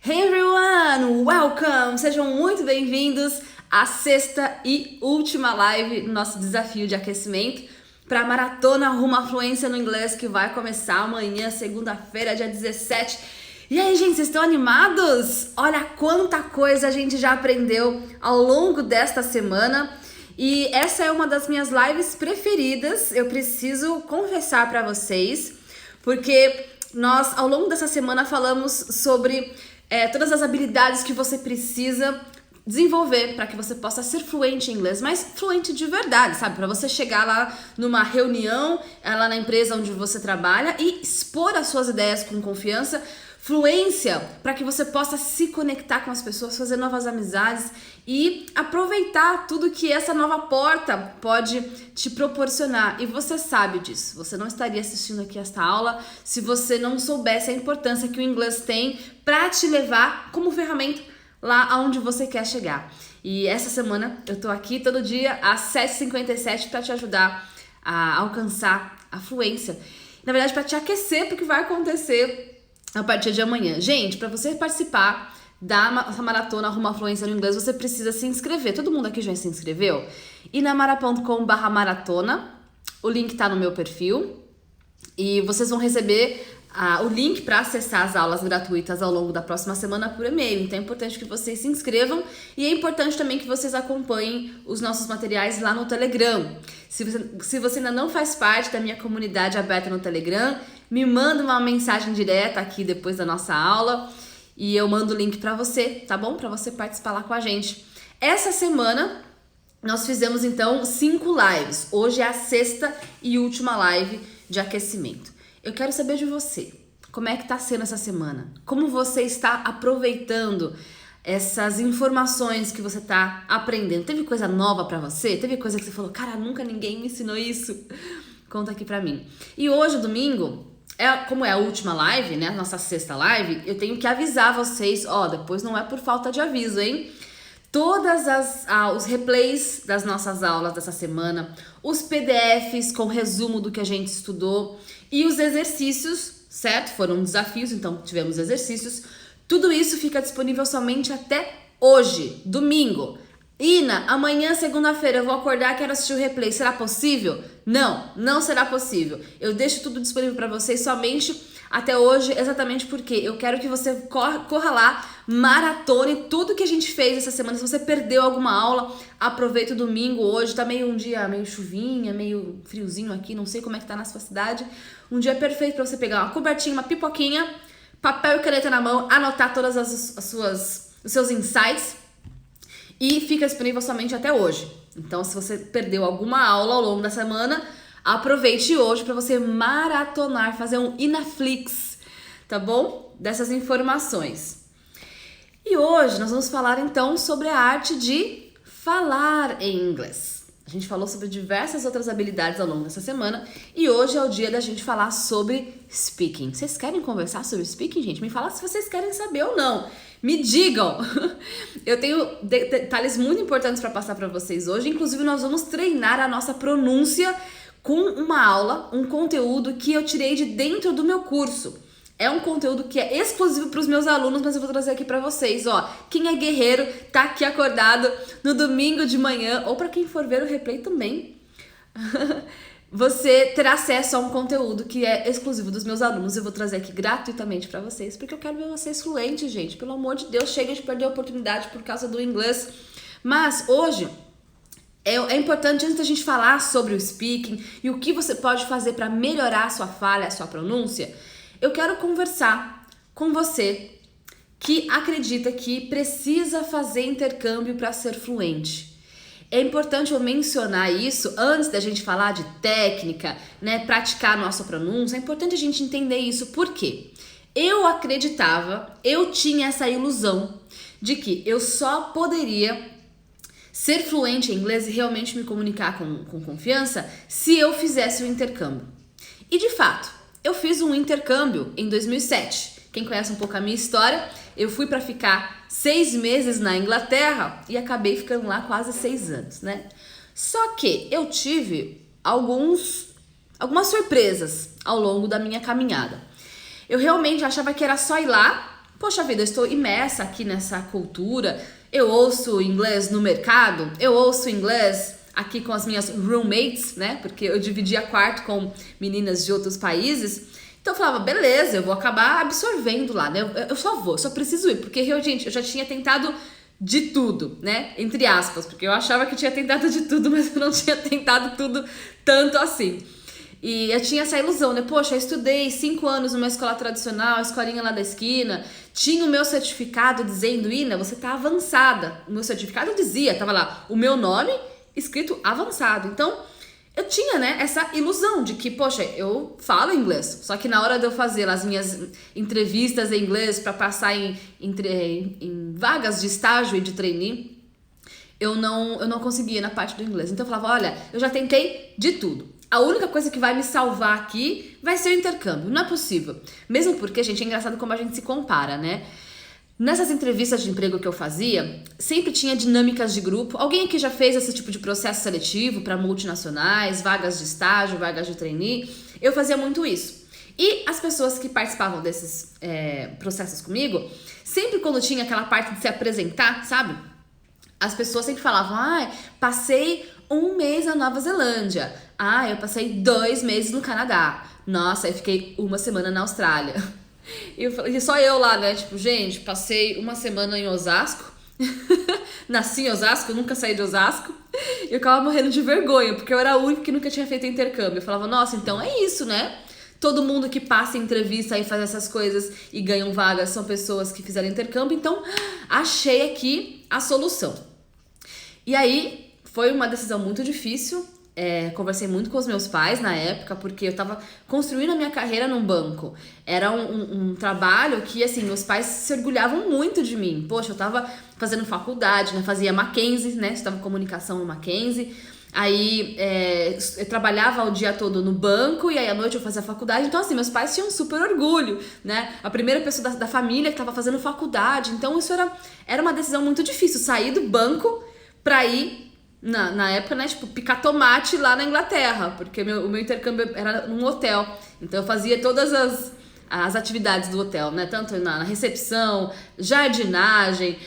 Hey everyone, welcome! Sejam muito bem-vindos à sexta e última live do nosso desafio de aquecimento para a Maratona Rumo à Fluência no Inglês, que vai começar amanhã, segunda-feira, dia 17. E aí, gente, vocês estão animados? Olha quanta coisa a gente já aprendeu ao longo desta semana. E essa é uma das minhas lives preferidas, eu preciso confessar para vocês, porque nós, ao longo dessa semana, falamos sobre todas as habilidades que você precisa desenvolver para que você possa ser fluente em inglês, mas fluente de verdade, sabe? Para você chegar lá numa reunião, lá na empresa onde você trabalha e expor as suas ideias com confiança. Fluência para que você possa se conectar com as pessoas, fazer novas amizades e aproveitar tudo que essa nova porta pode te proporcionar. E você sabe disso. Você não estaria assistindo aqui esta aula se você não soubesse a importância que o inglês tem para te levar como ferramenta lá aonde você quer chegar. E essa semana eu tô aqui todo dia às 7h57 para te ajudar a alcançar a fluência. Na verdade, para te aquecer porque vai acontecer a partir de amanhã. Gente, para você participar da maratona Rumo à Fluência no Inglês, você precisa se inscrever. Todo mundo aqui já se inscreveu? inamara.com/maratona. O link tá no meu perfil. E vocês vão receber o link para acessar as aulas gratuitas ao longo da próxima semana por e-mail. Então é importante que vocês se inscrevam e é importante também que vocês acompanhem os nossos materiais lá no Telegram. Se você ainda não faz parte da minha comunidade aberta no Telegram, me manda uma mensagem direta aqui depois da nossa aula e eu mando o link para você, tá bom? Para você participar lá com a gente. Essa semana nós fizemos então 5 lives. Hoje é a sexta e última live de aquecimento. Eu quero saber de você. Como é que tá sendo essa semana? Como você está aproveitando essas informações que você tá aprendendo? Teve coisa nova pra você? Teve coisa que você falou, cara, nunca ninguém me ensinou isso? Conta aqui pra mim. E hoje, domingo, como é a última live, né? Nossa sexta live, eu tenho que avisar vocês, depois não é por falta de aviso, hein? Todas os replays das nossas aulas dessa semana, os PDFs com resumo do que a gente estudou e os exercícios, certo? Foram desafios, então tivemos exercícios. Tudo isso fica disponível somente até hoje, domingo. Ina, amanhã, segunda-feira, eu vou acordar e quero assistir o replay. Será possível? Não, não será possível. Eu deixo tudo disponível para vocês somente até hoje, exatamente porque eu quero que você corra lá, maratone tudo que a gente fez essa semana. Se você perdeu alguma aula, aproveita o domingo hoje. Tá um dia meio chuvinha, meio friozinho aqui, não sei como é que tá na sua cidade. Um dia perfeito para você pegar uma cobertinha, uma pipoquinha, papel e caneta na mão, anotar todas os seus insights e fica disponível somente até hoje. Então, se você perdeu alguma aula ao longo da semana, aproveite hoje para você maratonar, fazer um Inaflix, tá bom? Dessas informações. E hoje nós vamos falar então sobre a arte de falar em inglês. A gente falou sobre diversas outras habilidades ao longo dessa semana e hoje é o dia da gente falar sobre speaking. Vocês querem conversar sobre speaking, gente? Me fala se vocês querem saber ou não. Me digam! Eu tenho detalhes muito importantes para passar para vocês hoje. Inclusive, nós vamos treinar a nossa pronúncia com uma aula, um conteúdo que eu tirei de dentro do meu curso. É um conteúdo que é exclusivo para os meus alunos, mas eu vou trazer aqui para vocês. Quem é guerreiro tá aqui acordado no domingo de manhã, ou para quem for ver o replay também. Você terá acesso a um conteúdo que é exclusivo dos meus alunos. Eu vou trazer aqui gratuitamente para vocês, porque eu quero ver vocês fluentes, gente. Pelo amor de Deus, chega de perder a oportunidade por causa do inglês. Mas hoje é importante, antes da gente falar sobre o speaking e o que você pode fazer para melhorar a sua fala, a sua pronúncia, eu quero conversar com você que acredita que precisa fazer intercâmbio para ser fluente. É importante eu mencionar isso antes da gente falar de técnica, né, praticar a nossa pronúncia. É importante a gente entender isso, porque eu tinha essa ilusão de que eu só poderia ser fluente em inglês e realmente me comunicar com confiança se eu fizesse o intercâmbio. E de fato, eu fiz um intercâmbio em 2007. Quem conhece um pouco a minha história, eu fui para ficar 6 meses na Inglaterra e acabei ficando lá quase 6 anos, né? Só que eu tive algumas surpresas ao longo da minha caminhada. Eu realmente achava que era só ir lá, poxa vida, eu estou imersa aqui nessa cultura, eu ouço inglês no mercado, eu ouço inglês aqui com as minhas roommates, né? Porque eu dividia quarto com meninas de outros países. Então eu falava, beleza, eu vou acabar absorvendo lá, né? Eu só preciso ir, porque gente, eu já tinha tentado de tudo, né? Entre aspas, porque eu achava que tinha tentado de tudo, mas eu não tinha tentado tudo tanto assim. E eu tinha essa ilusão, né? Poxa, eu estudei 5 anos numa escola tradicional, escolinha lá da esquina, tinha o meu certificado dizendo, Ina, você tá avançada. O meu certificado dizia, tava lá, o meu nome escrito avançado. Então, eu tinha, né, essa ilusão de que, poxa, eu falo inglês, só que na hora de eu fazer as minhas entrevistas em inglês para passar em vagas de estágio e de trainee, eu não conseguia na parte do inglês. Então eu falava, olha, eu já tentei de tudo. A única coisa que vai me salvar aqui vai ser o intercâmbio. Não é possível. Mesmo porque, gente, é engraçado como a gente se compara, né? Nessas entrevistas de emprego que eu fazia, sempre tinha dinâmicas de grupo. Alguém aqui já fez esse tipo de processo seletivo para multinacionais, vagas de estágio, vagas de trainee? Eu fazia muito isso. E as pessoas que participavam desses processos comigo, sempre quando tinha aquela parte de se apresentar, sabe? As pessoas sempre falavam, passei 1 mês na Nova Zelândia. Eu passei 2 meses no Canadá. Nossa, aí fiquei 1 semana na Austrália. E só eu lá, né? Tipo, gente, passei 1 semana em Osasco. Nasci em Osasco, nunca saí de Osasco. E eu ficava morrendo de vergonha, porque eu era a única que nunca tinha feito intercâmbio. Eu falava, nossa, então é isso, né? Todo mundo que passa em entrevista e faz essas coisas e ganham vagas são pessoas que fizeram intercâmbio. Então, achei aqui a solução. E aí, foi uma decisão muito difícil. Conversei muito com os meus pais na época, porque eu tava construindo a minha carreira num banco. Era um trabalho que, assim, meus pais se orgulhavam muito de mim. Poxa, eu tava fazendo faculdade, né? Fazia Mackenzie, né? Estava em comunicação no Mackenzie. Aí, eu trabalhava o dia todo no banco e aí à noite eu fazia faculdade. Então, assim, meus pais tinham super orgulho, né? A primeira pessoa da família que tava fazendo faculdade. Então, isso era uma decisão muito difícil. Sair do banco pra ir... Na época, né, tipo, picar tomate lá na Inglaterra, porque o meu intercâmbio era num hotel, então eu fazia todas as atividades do hotel, né, tanto na recepção, jardinagem,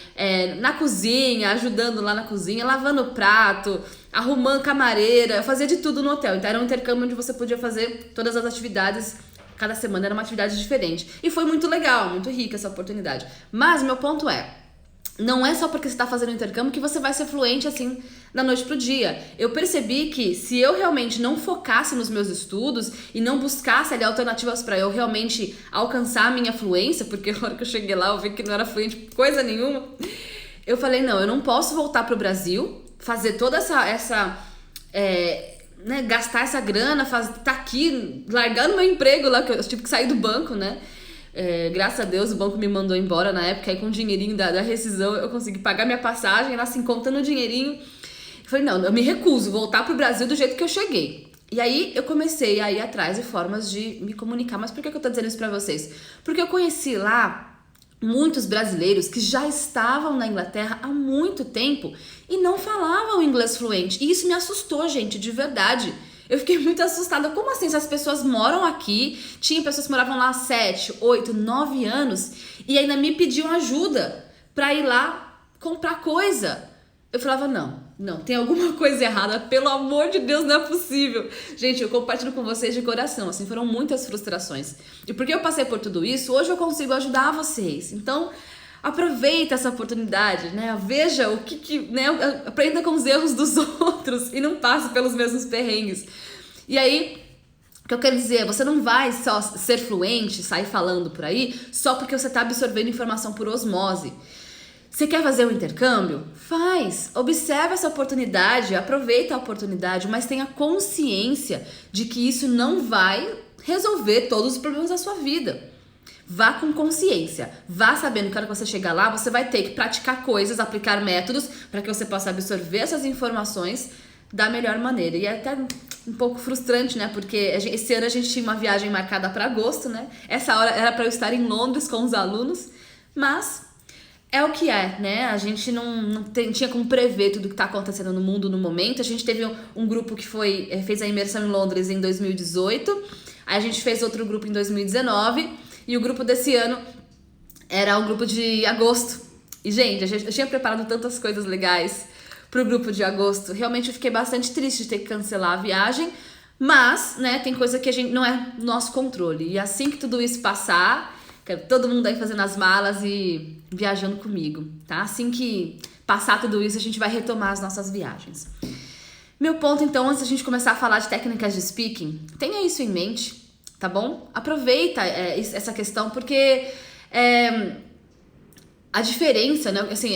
na cozinha, ajudando lá na cozinha, lavando prato, arrumando camareira, eu fazia de tudo no hotel, então era um intercâmbio onde você podia fazer todas as atividades, cada semana era uma atividade diferente, e foi muito legal, muito rica essa oportunidade, mas meu ponto não é só porque você está fazendo intercâmbio que você vai ser fluente assim da noite pro dia. Eu percebi que se eu realmente não focasse nos meus estudos e não buscasse ali alternativas para eu realmente alcançar a minha fluência, porque a hora que eu cheguei lá eu vi que não era fluente coisa nenhuma, eu falei, não, eu não posso voltar pro Brasil, fazer toda essa né, gastar essa grana, tá aqui largando meu emprego lá, que eu tive que sair do banco, né? Graças a Deus o banco me mandou embora na época, aí com o dinheirinho da rescisão eu consegui pagar minha passagem, lá assim, contando o dinheirinho. Eu falei, não, eu me recuso voltar pro Brasil do jeito que eu cheguei. E aí eu comecei a ir atrás de formas de me comunicar. Mas por que eu tô dizendo isso pra vocês? Porque eu conheci lá muitos brasileiros que já estavam na Inglaterra há muito tempo e não falavam inglês fluente. E isso me assustou, gente, de verdade. Eu fiquei muito assustada. Como assim? Se as pessoas moram aqui, tinha pessoas que moravam lá há 7, 8, 9 anos e ainda me pediam ajuda pra ir lá comprar coisa. Eu falava, não, tem alguma coisa errada, pelo amor de Deus, não é possível. Gente, eu compartilho com vocês de coração, assim, foram muitas frustrações. E porque eu passei por tudo isso, hoje eu consigo ajudar vocês. Então, aproveita essa oportunidade, né? Veja o né? Aprenda com os erros dos outros e não passe pelos mesmos perrengues. E aí, o que eu quero dizer, você não vai só ser fluente, sair falando por aí, só porque você está absorvendo informação por osmose. Você quer fazer um intercâmbio? Faz! Observe essa oportunidade, aproveita a oportunidade, mas tenha consciência de que isso não vai resolver todos os problemas da sua vida. Vá com consciência, vá sabendo que na hora que você chegar lá, você vai ter que praticar coisas, aplicar métodos para que você possa absorver essas informações da melhor maneira. E é até um pouco frustrante, né? Porque esse ano a gente tinha uma viagem marcada para agosto, né? Essa hora era para eu estar em Londres com os alunos, mas é o que é, né? A gente não tinha como prever tudo que está acontecendo no mundo no momento. A gente teve um grupo que fez a imersão em Londres em 2018, aí a gente fez outro grupo em 2019, e o grupo desse ano era o grupo de agosto. E, gente, eu tinha preparado tantas coisas legais pro grupo de agosto. Realmente eu fiquei bastante triste de ter que cancelar a viagem. Mas, né, tem coisa que a gente não é nosso controle. E assim que tudo isso passar, quero todo mundo aí fazendo as malas e viajando comigo, tá? Assim que passar tudo isso, a gente vai retomar as nossas viagens. Meu ponto, então, antes da gente começar a falar de técnicas de speaking, tenha isso em mente, tá bom? Aproveita essa questão, porque a diferença, né? Assim,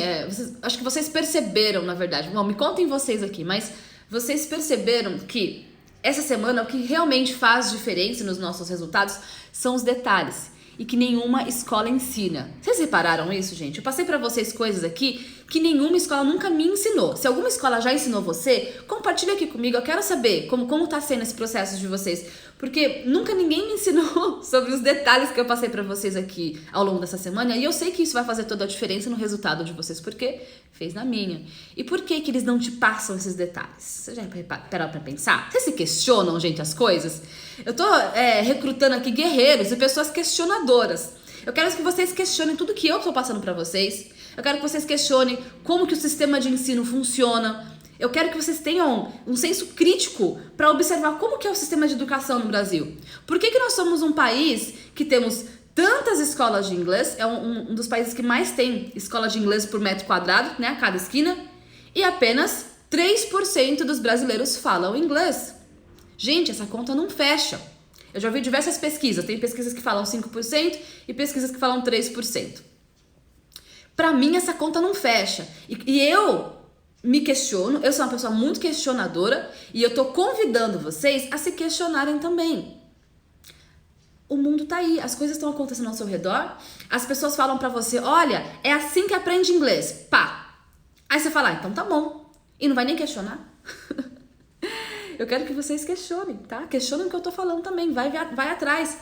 acho que vocês perceberam, na verdade. Bom, me contem vocês aqui, mas vocês perceberam que essa semana o que realmente faz diferença nos nossos resultados são os detalhes. E que nenhuma escola ensina. Vocês repararam isso, gente? Eu passei pra vocês coisas aqui que nenhuma escola nunca me ensinou. Se alguma escola já ensinou você, compartilha aqui comigo. Eu quero saber como tá sendo esse processo de vocês. Porque nunca ninguém me ensinou sobre os detalhes que eu passei pra vocês aqui ao longo dessa semana. E eu sei que isso vai fazer toda a diferença no resultado de vocês. Porque fez na minha. E por que eles não te passam esses detalhes? Você já parou pra pensar? Vocês se questionam, gente, as coisas? Eu tô recrutando aqui guerreiros e pessoas questionadoras. Eu quero que vocês questionem tudo que eu tô passando pra vocês. Eu quero que vocês questionem como que o sistema de ensino funciona. Eu quero que vocês tenham um senso crítico para observar como que é o sistema de educação no Brasil. Por que nós somos um país que temos tantas escolas de inglês? É um dos países que mais tem escola de inglês por metro quadrado, né, a cada esquina. E apenas 3% dos brasileiros falam inglês. Gente, essa conta não fecha. Eu já vi diversas pesquisas. Tem pesquisas que falam 5% e pesquisas que falam 3%. Pra mim, essa conta não fecha. E eu me questiono, eu sou uma pessoa muito questionadora e eu tô convidando vocês a se questionarem também. O mundo tá aí, as coisas estão acontecendo ao seu redor, as pessoas falam pra você, olha, é assim que aprende inglês. Pá! Aí você fala, então tá bom. E não vai nem questionar. Eu quero que vocês questionem, tá? Questionem o que eu tô falando também, vai atrás.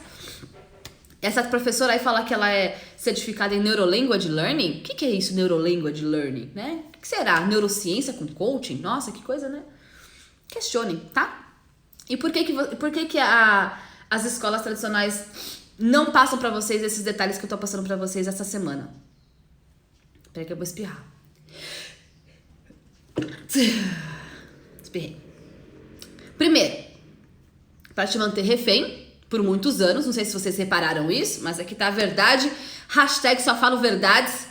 Essa professora aí fala que ela é certificada em Neurolanguage Learning. O que é isso, Neurolanguage Learning, né? O que será? Neurociência com coaching? Nossa, que coisa, né? Questionem, tá? E por que as escolas tradicionais não passam pra vocês esses detalhes que eu tô passando pra vocês essa semana? Peraí que eu vou espirrar. Espirrei. Primeiro, para te manter refém por muitos anos, não sei se vocês repararam isso, mas aqui tá a verdade, hashtag só falo verdades.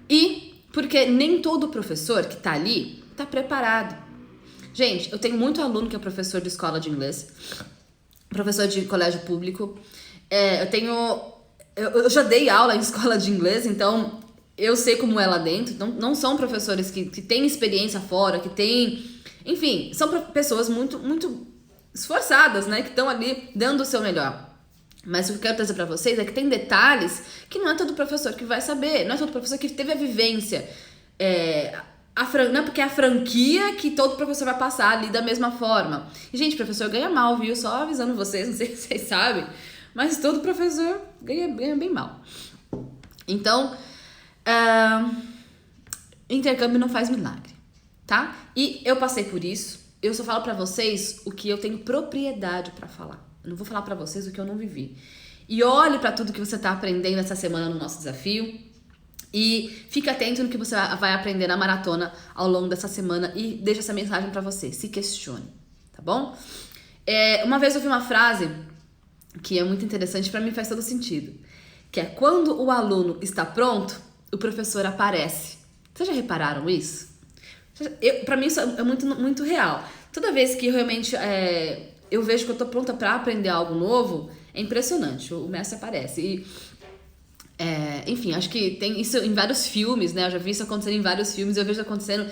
E porque nem todo professor que tá ali tá preparado. Gente, eu tenho muito aluno que é professor de escola de inglês, professor de colégio público, eu já dei aula em escola de inglês, então eu sei como é lá dentro. Não são professores que têm experiência fora, que têm... Enfim, são pessoas muito, muito esforçadas, né? Que estão ali dando o seu melhor. Mas o que eu quero trazer pra vocês é que tem detalhes que não é todo professor que vai saber. Não é todo professor que teve a vivência. Não é porque é a franquia que todo professor vai passar ali da mesma forma. E, gente, professor ganha mal, viu? Só avisando vocês, não sei se vocês sabem. Mas todo professor ganha bem mal. Então, intercâmbio não faz milagre. Tá? E eu passei por isso. Eu só falo pra vocês o que eu tenho propriedade pra falar. Eu não vou falar pra vocês o que eu não vivi. E olhe pra tudo que você tá aprendendo essa semana no nosso desafio. E fique atento no que você vai aprender na maratona ao longo dessa semana. E deixa essa mensagem pra você. Se questione, tá bom? Uma vez eu vi uma frase que é muito interessante, pra mim faz todo sentido. Que é, quando o aluno está pronto, o professor aparece. Vocês já repararam isso? Pra mim isso é muito, muito real. Toda vez que realmente eu vejo que eu tô pronta pra aprender algo novo, é impressionante, o mestre aparece. E, enfim, acho que tem isso em vários filmes, né? Eu já vi isso acontecendo em vários filmes, eu vejo acontecendo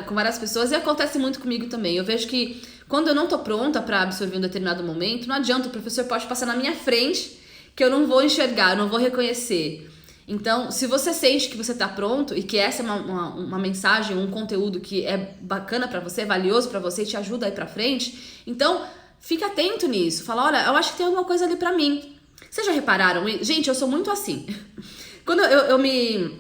com várias pessoas e acontece muito comigo também. Eu vejo que quando eu não tô pronta pra absorver um determinado momento, não adianta, o professor pode passar na minha frente que eu não vou enxergar, eu não vou reconhecer. Então, se você sente que você tá pronto e que essa é uma mensagem, um conteúdo que é bacana pra você, é valioso pra você e te ajuda a ir pra frente, então fica atento nisso. Fala, olha, eu acho que tem alguma coisa ali pra mim. Vocês já repararam? Gente, eu sou muito assim. Quando eu me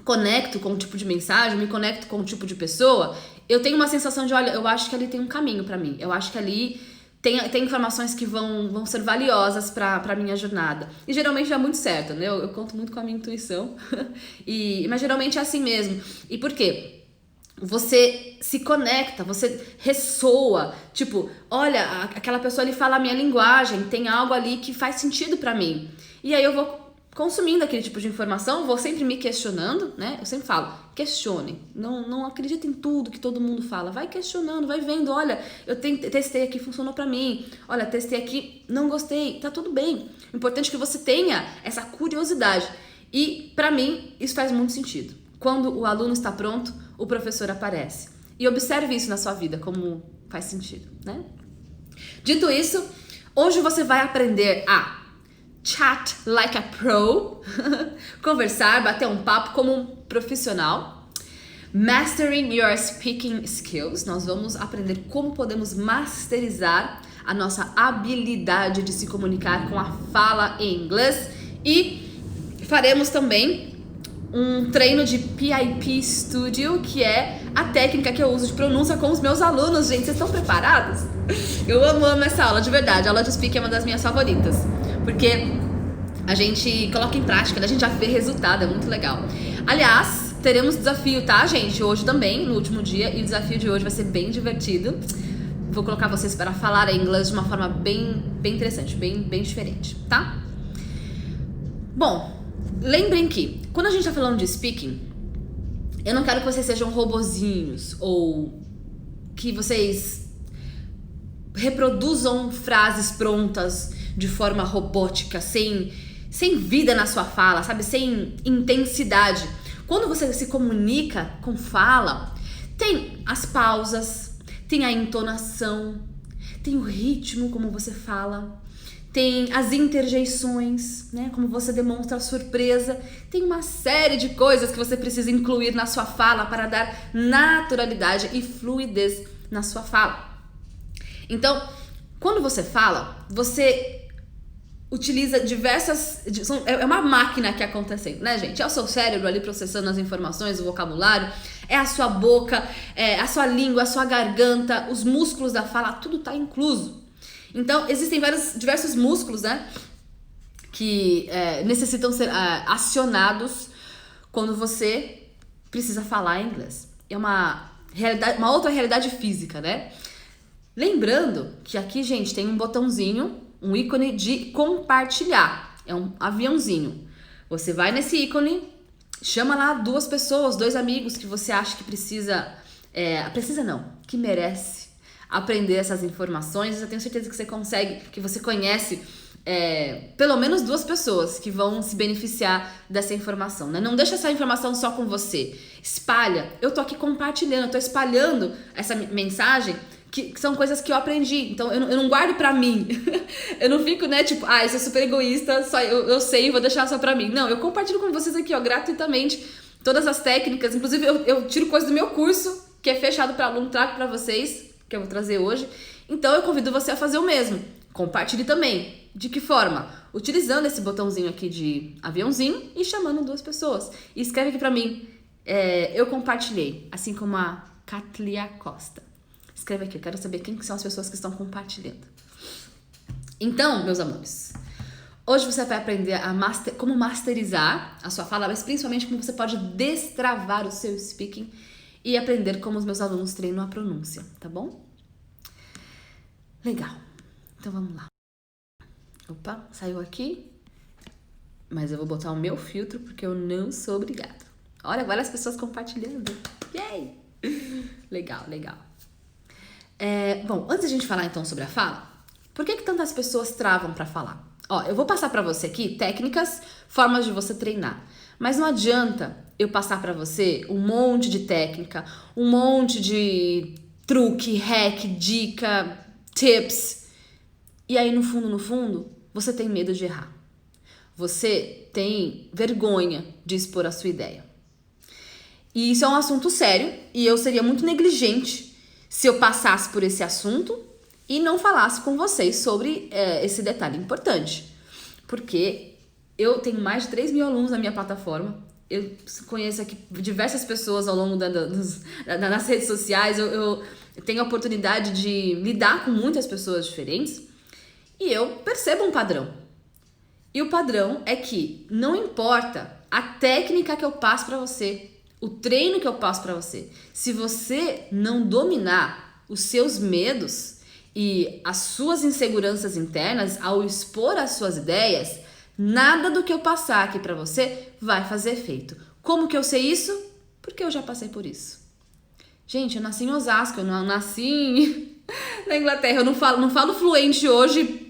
conecto com um tipo de mensagem, me conecto com um tipo de pessoa, eu tenho uma sensação de, olha, eu acho que ali tem um caminho pra mim. Eu acho que ali tem informações que vão ser valiosas pra minha jornada. E geralmente dá muito certo, né? Eu conto muito com a minha intuição. Mas geralmente é assim mesmo. E por quê? Você se conecta, você ressoa, tipo, olha, aquela pessoa ali fala a minha linguagem, tem algo ali que faz sentido pra mim. E aí eu vou consumindo aquele tipo de informação, vou sempre me questionando, né? Eu sempre falo, questione, não acredita em tudo que todo mundo fala, vai questionando, vai vendo, olha, eu testei aqui, funcionou pra mim, olha, testei aqui, não gostei, tá tudo bem. O importante é que você tenha essa curiosidade. E pra mim, isso faz muito sentido. Quando o aluno está pronto, o professor aparece. E observe isso na sua vida, como faz sentido, né? Dito isso, hoje você vai aprender a chat like a pro, conversar, bater um papo como um profissional. Mastering your speaking skills, nós vamos aprender como podemos masterizar a nossa habilidade de se comunicar com a fala em inglês. E faremos também um treino de PIP Studio, que é a técnica que eu uso de pronúncia com os meus alunos. Gente, vocês estão preparados? Eu amo essa aula, de verdade. A aula de speaking é uma das minhas favoritas, porque a gente coloca em prática, a gente já vê resultado, é muito legal. Aliás, teremos desafio, tá, gente? Hoje também, no último dia, e o desafio de hoje vai ser bem divertido. Vou colocar vocês para falar inglês de uma forma bem interessante, bem diferente, tá? Bom, lembrem que quando a gente tá falando de speaking, eu não quero que vocês sejam robozinhos ou que vocês reproduzam frases prontas de forma robótica, sem vida na sua fala, sabe? Sem intensidade. Quando você se comunica com fala, tem as pausas, tem a entonação, tem o ritmo como você fala, tem as interjeições, né? Como você demonstra a surpresa. Tem uma série de coisas que você precisa incluir na sua fala para dar naturalidade e fluidez na sua fala. Então, quando você fala, você utiliza diversas... É uma máquina aqui acontecendo, né, gente? É o seu cérebro ali processando as informações, o vocabulário, é a sua boca, é a sua língua, a sua garganta, os músculos da fala, tudo tá incluso. Então, existem diversos músculos, né, que necessitam ser acionados quando você precisa falar inglês. É uma outra realidade física, né? Lembrando que aqui, gente, tem um botãozinho, um ícone de compartilhar. É um aviãozinho. Você vai nesse ícone, chama lá 2 pessoas, 2 amigos que você acha que que merece aprender essas informações. Eu tenho certeza que você consegue, que você conhece pelo menos 2 pessoas que vão se beneficiar dessa informação, né? Não deixa essa informação só com você. Espalha. Eu tô aqui compartilhando, eu tô espalhando essa mensagem, que são coisas que eu aprendi. Então eu não guardo pra mim. Eu não fico, né, tipo, isso é super egoísta, só eu sei, vou deixar só pra mim. Não, eu compartilho com vocês aqui, ó, gratuitamente, todas as técnicas. Inclusive eu tiro coisa do meu curso, que é fechado pra aluno, trago pra vocês, que eu vou trazer hoje. Então eu convido você a fazer o mesmo. Compartilhe também. De que forma? Utilizando esse botãozinho aqui de aviãozinho e chamando 2 pessoas. E escreve aqui pra mim, eu compartilhei, assim como a Catlia Costa. Escreve aqui, eu quero saber quem são as pessoas que estão compartilhando. Então, meus amores, hoje você vai aprender como masterizar a sua fala, mas principalmente como você pode destravar o seu speaking e aprender como os meus alunos treinam a pronúncia, tá bom? Legal. Então vamos lá. Opa, saiu aqui. Mas eu vou botar o meu filtro porque eu não sou obrigada. Olha, agora as pessoas compartilhando. Yay! Legal. Bom, antes de a gente falar então sobre a fala, por que tantas pessoas travam pra falar? Ó, eu vou passar pra você aqui técnicas, formas de você treinar. Mas não adianta eu passar pra você um monte de técnica, um monte de truque, hack, dica, tips. E aí, no fundo, você tem medo de errar. Você tem vergonha de expor a sua ideia. E isso é um assunto sério e eu seria muito negligente se eu passasse por esse assunto e não falasse com vocês sobre esse detalhe importante. Porque eu tenho mais de 3 mil alunos na minha plataforma. Eu conheço aqui diversas pessoas ao longo nas redes sociais. Eu eu tenho a oportunidade de lidar com muitas pessoas diferentes e eu percebo um padrão. E o padrão é que não importa a técnica que eu passo para você, o treino que eu passo para você, se você não dominar os seus medos e as suas inseguranças internas ao expor as suas ideias, nada do que eu passar aqui para você vai fazer efeito. Como que eu sei isso? Porque eu já passei por isso. Gente, eu nasci em Osasco, eu não nasci na Inglaterra, eu não falo fluente hoje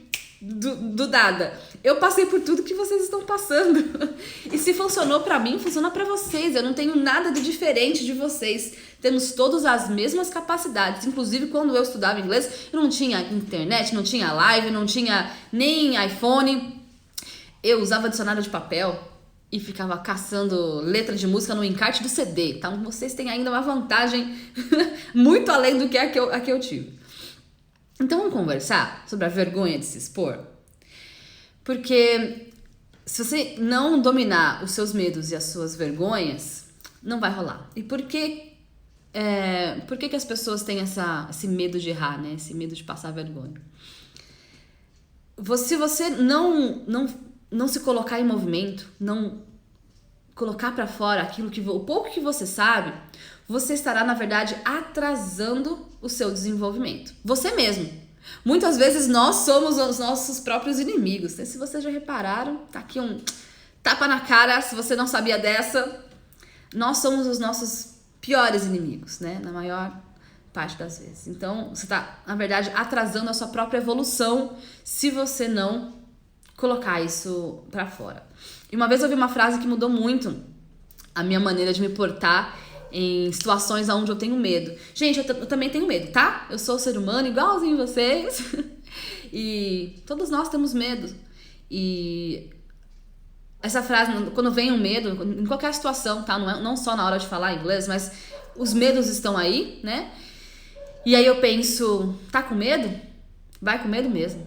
do nada. Eu passei por tudo que vocês estão passando. E se funcionou pra mim, funciona pra vocês. Eu não tenho nada de diferente de vocês. Temos todas as mesmas capacidades. Inclusive, quando eu estudava inglês, eu não tinha internet, não tinha live, não tinha nem iPhone. Eu usava dicionário de papel e ficava caçando letra de música no encarte do CD. Então, vocês têm ainda uma vantagem muito além do que a que eu tive. Então, vamos conversar sobre a vergonha de se expor? Porque se você não dominar os seus medos e as suas vergonhas, não vai rolar. E por que que as pessoas têm esse medo de errar, né? Esse medo de passar vergonha? Se você não se colocar em movimento, não colocar pra fora o pouco que você sabe, você estará, na verdade, atrasando o seu desenvolvimento. Você mesmo. Muitas vezes nós somos os nossos próprios inimigos. Se vocês já repararam, tá aqui um tapa na cara, se você não sabia dessa. Nós somos os nossos piores inimigos, né? Na maior parte das vezes. Então, você tá, na verdade, atrasando a sua própria evolução se você não colocar isso pra fora. E uma vez eu ouvi uma frase que mudou muito a minha maneira de me portar em situações onde eu tenho medo. Gente, eu também tenho medo, tá? Eu sou ser humano igualzinho vocês. E todos nós temos medo. E essa frase, quando vem um medo, em qualquer situação, tá? Não só na hora de falar inglês, mas os medos estão aí, né? E aí eu penso, tá com medo? Vai com medo mesmo.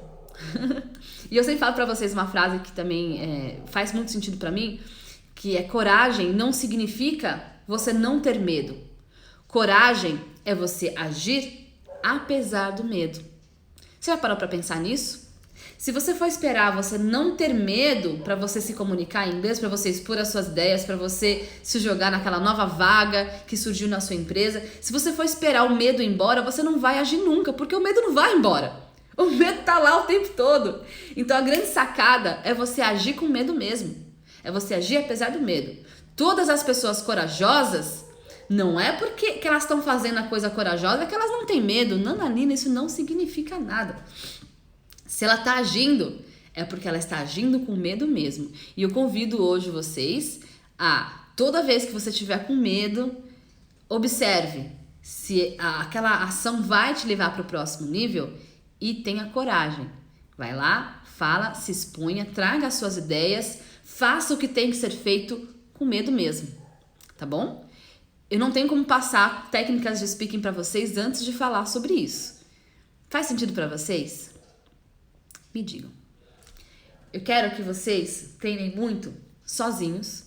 E eu sempre falo pra vocês uma frase que também faz muito sentido pra mim, que é: coragem não significa você não ter medo. Coragem é você agir apesar do medo. Você já parou pra pensar nisso? Se você for esperar você não ter medo pra você se comunicar em inglês, pra você expor as suas ideias, pra você se jogar naquela nova vaga que surgiu na sua empresa, se você for esperar o medo ir embora, você não vai agir nunca, porque o medo não vai embora. O medo tá lá o tempo todo. Então a grande sacada é você agir com medo mesmo. É você agir apesar do medo. Todas as pessoas corajosas, não é porque que elas estão fazendo a coisa corajosa que elas não têm medo. Nananina, isso não significa nada. Se ela tá agindo, é porque ela está agindo com medo mesmo. E eu convido hoje vocês a, toda vez que você estiver com medo, observe se aquela ação vai te levar para o próximo nível e tenha coragem. Vai lá, fala, se exponha, traga as suas ideias, faça o que tem que ser feito com medo mesmo, tá bom? Eu não tenho como passar técnicas de speaking para vocês antes de falar sobre isso. Faz sentido para vocês? Me digam. Eu quero que vocês treinem muito sozinhos,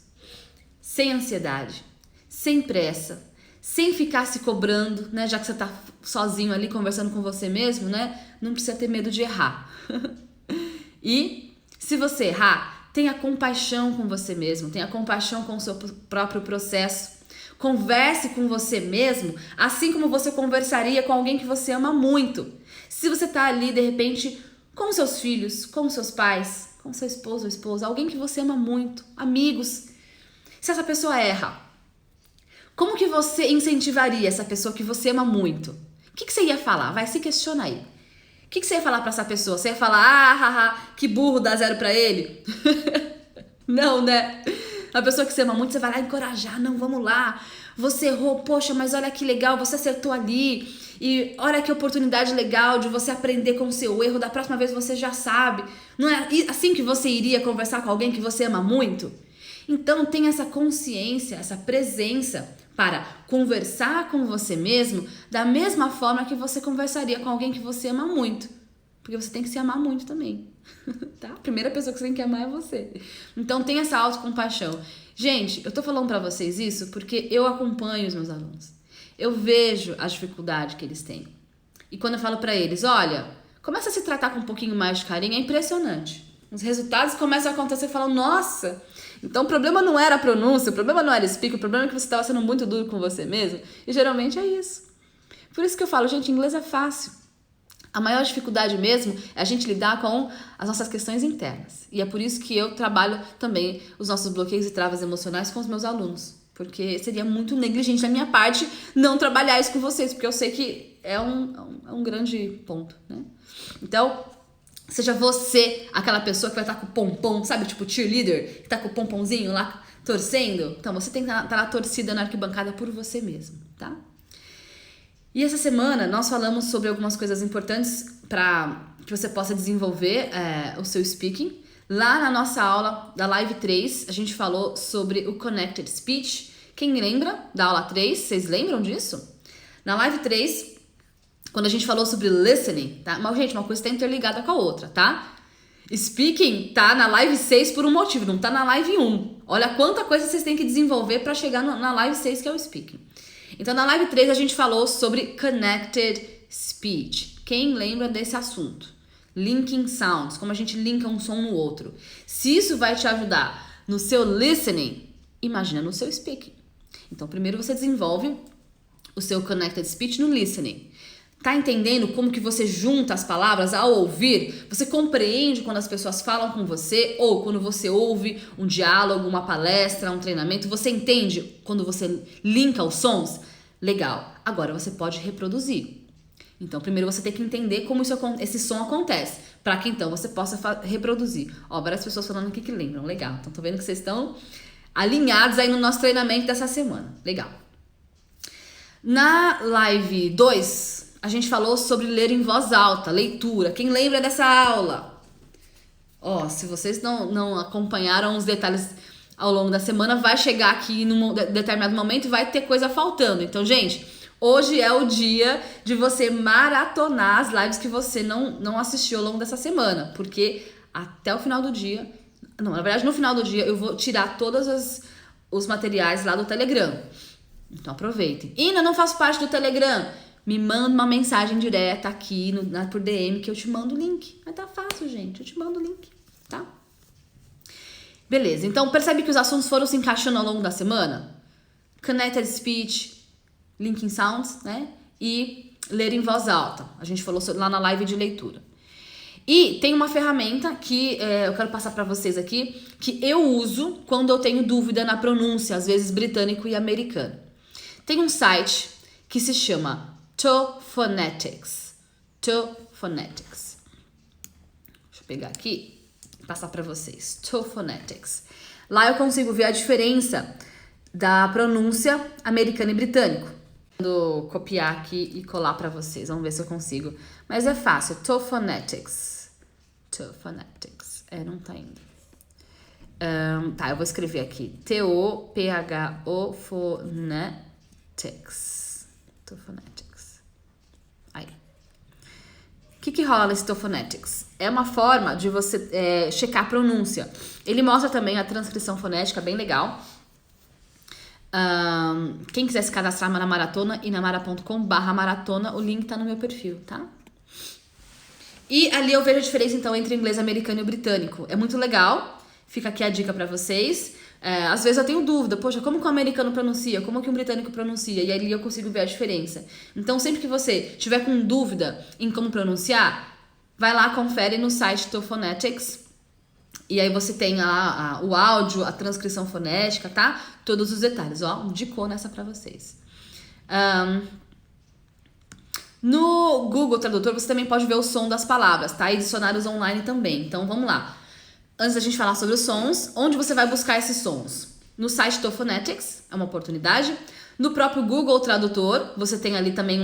sem ansiedade, sem pressa, sem ficar se cobrando, né? Já que você tá sozinho ali conversando com você mesmo, né? Não precisa ter medo de errar. E se você errar, tenha compaixão com você mesmo, tenha compaixão com o seu próprio processo. Converse com você mesmo, assim como você conversaria com alguém que você ama muito. Se você tá ali, de repente, com seus filhos, com seus pais, com seu esposo ou esposa, alguém que você ama muito, amigos. Se essa pessoa erra, como que você incentivaria essa pessoa que você ama muito? O que você ia falar? Vai, se questiona aí. O que você ia falar pra essa pessoa? Você ia falar, que burro, dá 0 pra ele? Não, né? A pessoa que você ama muito, você vai lá encorajar. Não, vamos lá. Você errou, poxa, mas olha que legal, você acertou ali. E olha que oportunidade legal de você aprender com o seu erro. Da próxima vez você já sabe. Não é assim que você iria conversar com alguém que você ama muito? Então, tenha essa consciência, essa presença para conversar com você mesmo da mesma forma que você conversaria com alguém que você ama muito. Porque você tem que se amar muito também, tá? A primeira pessoa que você tem que amar é você. Então, tenha essa autocompaixão. Gente, eu tô falando pra vocês isso porque eu acompanho os meus alunos. Eu vejo a dificuldade que eles têm. E quando eu falo pra eles, olha, começa a se tratar com um pouquinho mais de carinho, é impressionante. Os resultados começam a acontecer e falam, nossa, então o problema não era a pronúncia, o problema não era o speak, o problema é que você estava sendo muito duro com você mesmo. E geralmente é isso. Por isso que eu falo, gente, inglês é fácil. A maior dificuldade mesmo é a gente lidar com as nossas questões internas. E é por isso que eu trabalho também os nossos bloqueios e travas emocionais com os meus alunos. Porque seria muito negligente da minha parte não trabalhar isso com vocês, porque eu sei que é um grande ponto, né? Então, seja você aquela pessoa que vai estar com o pompom, sabe? Tipo cheerleader, que tá com o pomponzinho lá torcendo. Então, você tem que estar na torcida, na arquibancada por você mesmo, tá? E essa semana nós falamos sobre algumas coisas importantes para que você possa desenvolver o seu speaking. Lá na nossa aula da Live 3, a gente falou sobre o Connected Speech. Quem lembra da aula 3? Vocês lembram disso? Na Live 3, quando a gente falou sobre listening, tá? Mas, gente, uma coisa está interligada com a outra, tá? Speaking tá na Live 6 por um motivo, não tá na Live 1. Olha quanta coisa vocês têm que desenvolver para chegar na Live 6, que é o Speaking. Então, na Live 3, a gente falou sobre Connected Speech. Quem lembra desse assunto? Linking sounds, como a gente linka um som no outro. Se isso vai te ajudar no seu listening, imagina no seu speaking. Então, primeiro você desenvolve o seu Connected Speech no listening. Tá entendendo como que você junta as palavras ao ouvir? Você compreende quando as pessoas falam com você ou quando você ouve um diálogo, uma palestra, um treinamento? Você entende quando você linka os sons? Legal. Agora você pode reproduzir. Então, primeiro você tem que entender como esse som acontece, para que então você possa reproduzir. Ó, várias pessoas falando aqui que lembram. Legal. Então, tô vendo que vocês estão alinhados aí no nosso treinamento dessa semana. Legal. Na Live 2, a gente falou sobre ler em voz alta, leitura. Quem lembra dessa aula? Ó, se vocês não acompanharam os detalhes ao longo da semana, vai chegar aqui num determinado momento e vai ter coisa faltando. Então, gente, hoje é o dia de você maratonar as lives que você não assistiu ao longo dessa semana. Porque até o final do dia... Não, na verdade, no final do dia eu vou tirar todos os materiais lá do Telegram. Então, aproveitem. E ainda não faço parte do Telegram? Me manda uma mensagem direta aqui por DM que eu te mando o link. Mas tá fácil, gente. Eu te mando o link, tá? Beleza. Então, percebe que os assuntos foram se encaixando ao longo da semana? Connected Speech, Linking Sounds, né? E ler em voz alta. A gente falou lá na live de leitura. E tem uma ferramenta que eu quero passar para vocês aqui, que eu uso quando eu tenho dúvida na pronúncia, às vezes britânico e americano. Tem um site que se chama TOEFOnetics. TOEFOnetics. Deixa eu pegar aqui e passar para vocês. TOEFOnetics. Lá eu consigo ver a diferença da pronúncia americano e britânico. Vou copiar aqui e colar para vocês. Vamos ver se eu consigo. Mas é fácil. TOEFOnetics. TOEFOnetics. Não tá indo. Tá, eu vou escrever aqui. TOEFOnetics. TOEFOnetics. Aí. O que rola nesse TOEFOnetics? É uma forma de você checar a pronúncia. Ele mostra também a transcrição fonética, bem legal. Quem quiser se cadastrar na maratona, inamara.com/maratona, o link tá no meu perfil, tá? E ali eu vejo a diferença, então, entre o inglês americano e o britânico. É muito legal. Fica aqui a dica pra vocês. Às vezes eu tenho dúvida, poxa, como que o americano pronuncia? Como que o britânico pronuncia? E ali eu consigo ver a diferença. Então, sempre que você tiver com dúvida em como pronunciar, vai lá, confere no site TOEFOnetics. E aí você tem lá o áudio, a transcrição fonética, tá? Todos os detalhes, ó. Indicou nessa pra vocês. No Google Tradutor, você também pode ver o som das palavras, tá? E dicionários online também. Então, vamos lá. Antes da gente falar sobre os sons, onde você vai buscar esses sons? No site TOEFOnetics, é uma oportunidade. No próprio Google Tradutor, você tem ali também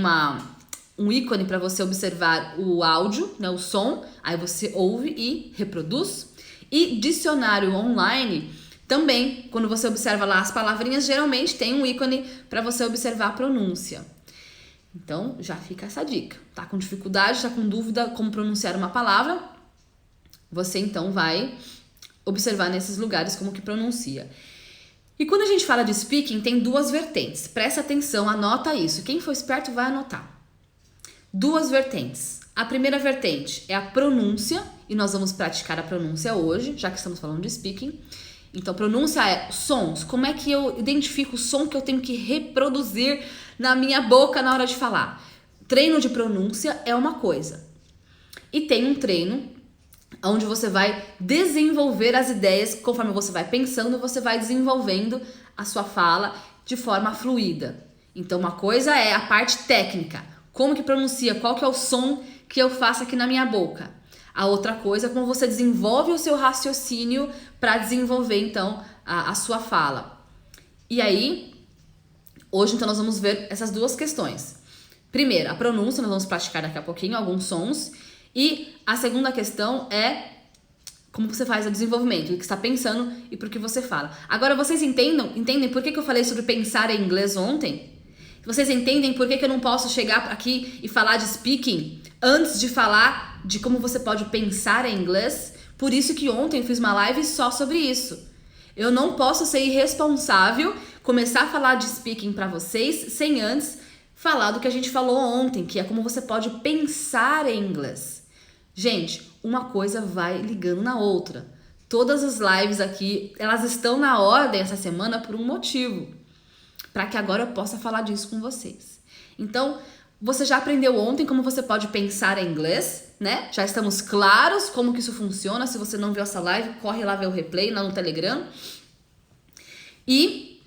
um ícone para você observar o áudio, né, o som. Aí você ouve e reproduz. E dicionário online, também, quando você observa lá as palavrinhas, geralmente tem um ícone para você observar a pronúncia. Então, já fica essa dica. Tá com dificuldade, tá com dúvida como pronunciar uma palavra? Você, então, vai observar nesses lugares como que pronuncia. E quando a gente fala de speaking, tem duas vertentes. Presta atenção, anota isso. Quem for esperto vai anotar. Duas vertentes. A primeira vertente é a pronúncia, e nós vamos praticar a pronúncia hoje, já que estamos falando de speaking. Então, pronúncia é sons. Como é que eu identifico o som que eu tenho que reproduzir na minha boca na hora de falar? Treino de pronúncia é uma coisa. E tem um treino onde você vai desenvolver as ideias, conforme você vai pensando, você vai desenvolvendo a sua fala de forma fluida. Então, uma coisa é a parte técnica. Como que pronuncia? Qual que é o som que eu faço aqui na minha boca? A outra coisa é como você desenvolve o seu raciocínio para desenvolver, então, a sua fala. E aí, hoje, então, nós vamos ver essas duas questões. Primeiro, a pronúncia, nós vamos praticar daqui a pouquinho alguns sons. E a segunda questão é como você faz o desenvolvimento, o que você está pensando e por que você fala. Agora, vocês entendem por que eu falei sobre pensar em inglês ontem? Vocês entendem por que eu não posso chegar aqui e falar de speaking antes de falar de como você pode pensar em inglês? Por isso que ontem eu fiz uma live só sobre isso. Eu não posso ser irresponsável, começar a falar de speaking para vocês sem antes falar do que a gente falou ontem, que é como você pode pensar em inglês. Gente, uma coisa vai ligando na outra. Todas as lives aqui, elas estão na ordem essa semana por um motivo. Para que agora eu possa falar disso com vocês. Então, você já aprendeu ontem como você pode pensar em inglês, né? Já estamos claros como que isso funciona. Se você não viu essa live, corre lá ver o replay lá no Telegram. E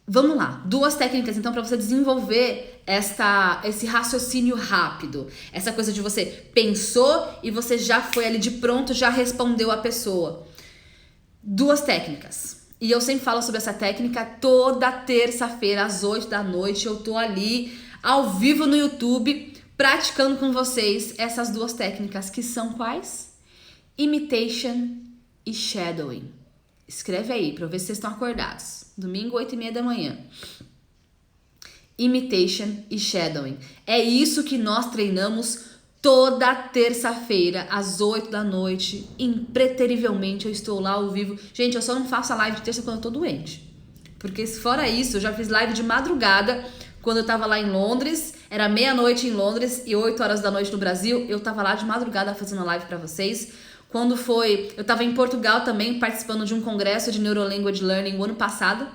vamos lá, duas técnicas então para você desenvolver esse raciocínio rápido. Essa coisa de você pensou e você já foi ali de pronto, já respondeu a pessoa. Duas técnicas. E eu sempre falo sobre essa técnica toda terça-feira às 8 da noite. Eu tô ali ao vivo no YouTube praticando com vocês essas duas técnicas que são quais? Imitation e shadowing. Escreve aí para eu ver se vocês estão acordados. Domingo, 8h30 da manhã. Imitation e shadowing. É isso que nós treinamos toda terça-feira, às 8 da noite. Impreterivelmente, eu estou lá ao vivo. Gente, eu só não faço a live de terça quando eu tô doente. Porque fora isso, eu já fiz live de madrugada quando eu tava lá em Londres. Era meia-noite em Londres e 8 horas da noite no Brasil. Eu tava lá de madrugada fazendo a live para vocês. Quando foi... Eu tava em Portugal também, participando de um congresso de Neurolanguage Learning o ano passado.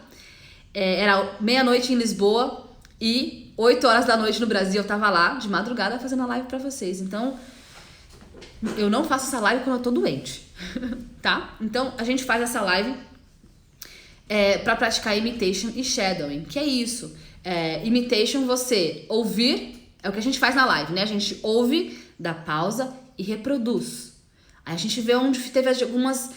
Era meia-noite em Lisboa e 8 horas da noite no Brasil. Eu tava lá, de madrugada, fazendo a live pra vocês. Então, eu não faço essa live quando eu tô doente, tá? Então, a gente faz essa live pra praticar imitation e shadowing. Que é isso? Imitation, você ouvir, é o que a gente faz na live, né? A gente ouve, dá pausa e reproduz. Aí a gente vê onde teve algumas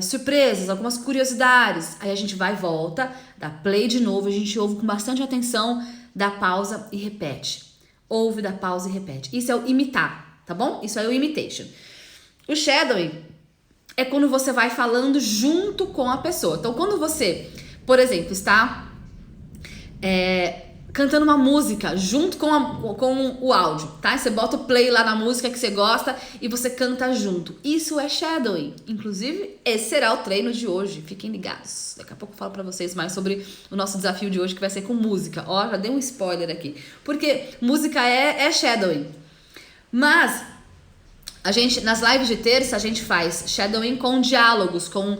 surpresas, algumas curiosidades. Aí a gente vai e volta, dá play de novo, a gente ouve com bastante atenção, dá pausa e repete. Ouve, dá pausa e repete. Isso é o imitar, tá bom? Isso é o imitation. O shadowing é quando você vai falando junto com a pessoa. Então, quando você, por exemplo, está cantando uma música junto com o áudio, tá? Você bota o play lá na música que você gosta e você canta junto. Isso é shadowing. Inclusive, esse será o treino de hoje. Fiquem ligados. Daqui a pouco eu falo pra vocês mais sobre o nosso desafio de hoje, que vai ser com música. Ó, já dei um spoiler aqui. Porque música é shadowing. Mas a gente, nas lives de terça, a gente faz shadowing com diálogos, com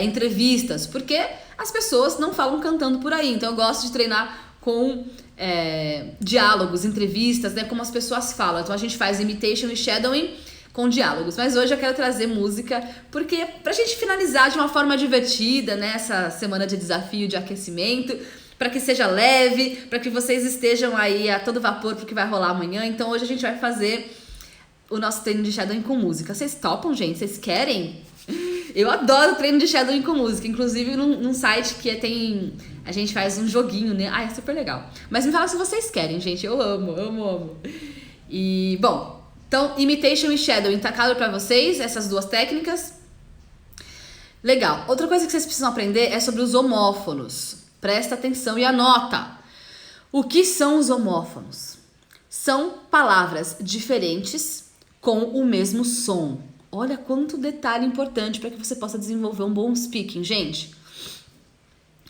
entrevistas, porque as pessoas não falam cantando por aí. Então eu gosto de treinar com diálogos, entrevistas, né, como as pessoas falam. Então a gente faz imitation e shadowing com diálogos. Mas hoje eu quero trazer música, porque pra gente finalizar de uma forma divertida, né, essa semana de desafio, de aquecimento, para que seja leve, para que vocês estejam aí a todo vapor pro que vai rolar amanhã. Então hoje a gente vai fazer o nosso treino de shadowing com música. Vocês topam, gente? Vocês querem? Eu adoro treino de shadowing com música. Inclusive num site que a gente faz um joguinho, né? É super legal. Mas me fala se vocês querem, gente. Eu amo. E, bom, então, imitation e shadowing, tá claro pra vocês essas duas técnicas? Legal. Outra coisa que vocês precisam aprender é sobre os homófonos. Presta atenção e anota. O que são os homófonos? São palavras diferentes com o mesmo som. Olha quanto detalhe importante para que você possa desenvolver um bom speaking, gente.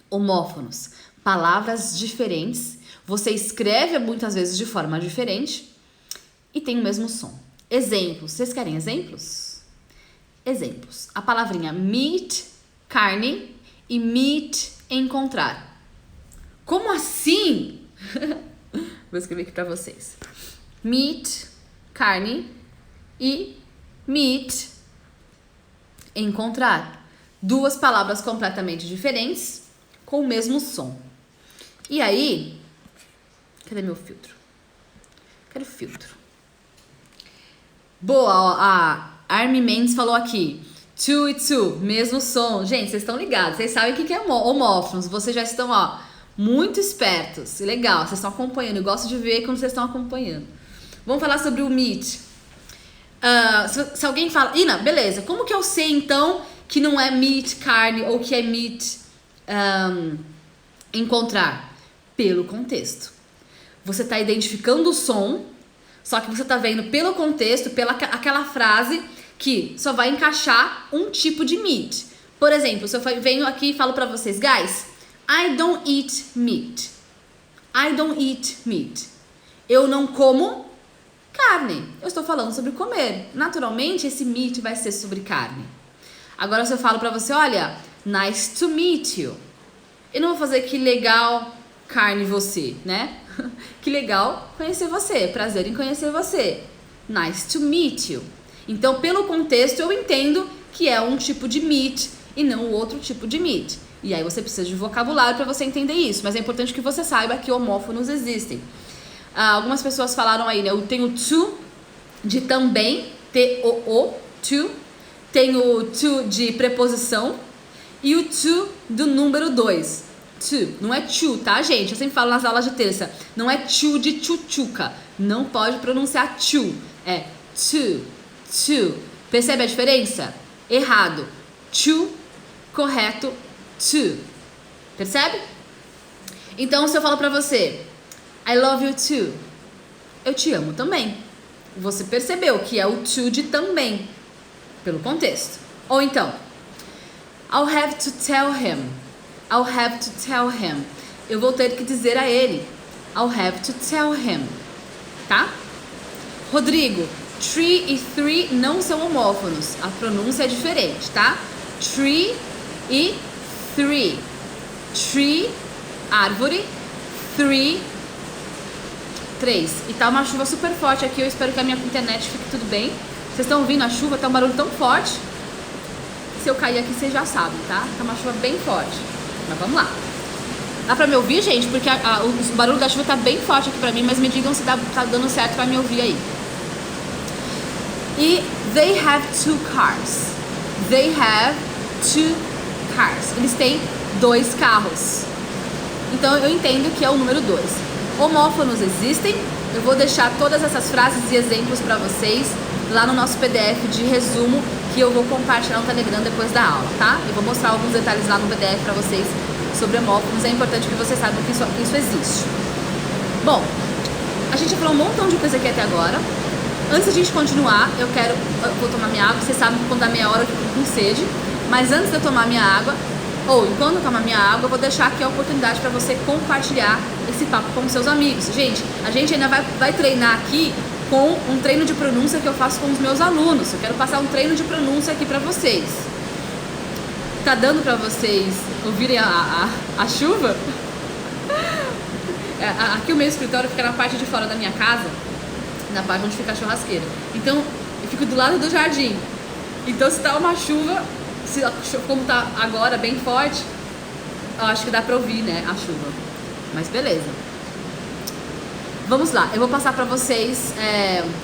Homófonos, palavras diferentes, você escreve muitas vezes de forma diferente e tem o mesmo som. Exemplos, vocês querem exemplos? Exemplos, a palavrinha meat, carne, e meet, encontrar. Como assim? Vou escrever aqui para vocês. Meat, carne, e meet, encontrar. Duas palavras completamente diferentes, com o mesmo som. E aí, cadê meu filtro? Quero filtro. Boa, ó, a Army Mendes falou aqui. Two e two, mesmo som. Gente, vocês estão ligados, vocês sabem o que é homófonos. Vocês já estão, ó, muito espertos. Legal, vocês estão acompanhando. Eu gosto de ver quando vocês estão acompanhando. Vamos falar sobre o meet. Se alguém fala, Ina, beleza, como que eu sei então que não é meat, carne, ou que é meat, encontrar? Pelo contexto. Você está identificando o som, só que você está vendo pelo contexto, pela aquela frase que só vai encaixar um tipo de meat. Por exemplo, se eu venho aqui e falo para vocês, guys, I don't eat meat. I don't eat meat. Eu não como carne. Eu estou falando sobre comer. Naturalmente, esse meat vai ser sobre carne. Agora, se eu falo pra você, olha, nice to meet you. Eu não vou fazer que legal carne você, né? Que legal conhecer você. Prazer em conhecer você. Nice to meet you. Então, pelo contexto, eu entendo que é um tipo de meat e não o outro tipo de meat. E aí você precisa de vocabulário para você entender isso. Mas é importante que você saiba que homófonos existem. Algumas pessoas falaram aí, né? Eu tenho to de também, T-O-O, to. Tem o to de preposição e o to do número 2. To, não é to, tá, gente? Eu sempre falo nas aulas de terça. Não é to de tchutchuca. Não pode pronunciar to. É to, to. Percebe a diferença? Errado. To, correto, to. Percebe? Então, se eu falo pra você, I love you too. Eu te amo também. Você percebeu que é o to de também, pelo contexto. Ou então, I'll have to tell him. I'll have to tell him. Eu vou ter que dizer a ele. I'll have to tell him. Tá? Rodrigo, tree e three não são homófonos. A pronúncia é diferente, tá? Tree e three. Tree, árvore. Three, 3. E tá uma chuva super forte aqui. Eu espero que a minha internet fique tudo bem. Vocês estão ouvindo a chuva? Tá um barulho tão forte. Se eu cair aqui, vocês já sabem, tá? Tá uma chuva bem forte. Mas vamos lá. Dá pra me ouvir, gente? Porque o barulho da chuva tá bem forte aqui pra mim. Mas me digam se tá dando certo pra me ouvir aí. E they have two cars. They have two cars. Eles têm 2 carros. Então eu entendo que é o número 2. Homófonos existem. Eu vou deixar todas essas frases e exemplos para vocês lá no nosso PDF de resumo que eu vou compartilhar no Telegram depois da aula, tá? Eu vou mostrar alguns detalhes lá no PDF para vocês sobre homófonos. É importante que vocês saibam que isso existe. Bom, a gente já falou um montão de coisa aqui até agora. Antes de a gente continuar, eu vou tomar minha água. Vocês sabem que quando dá meia hora eu fico com sede. Mas antes de eu tomar minha água, ou enquanto eu tomar minha água, eu vou deixar aqui a oportunidade para você compartilhar esse papo com seus amigos. Gente, a gente ainda vai treinar aqui com um treino de pronúncia que eu faço com os meus alunos. Eu quero passar um treino de pronúncia aqui para vocês. Tá dando para vocês ouvirem a chuva? Aqui o meu escritório fica na parte de fora da minha casa, na parte onde fica a churrasqueira. Então, eu fico do lado do jardim. Então, se tá uma chuva, como tá agora bem forte, eu acho que dá pra ouvir, né, a chuva. Mas beleza. Vamos lá, eu vou passar pra vocês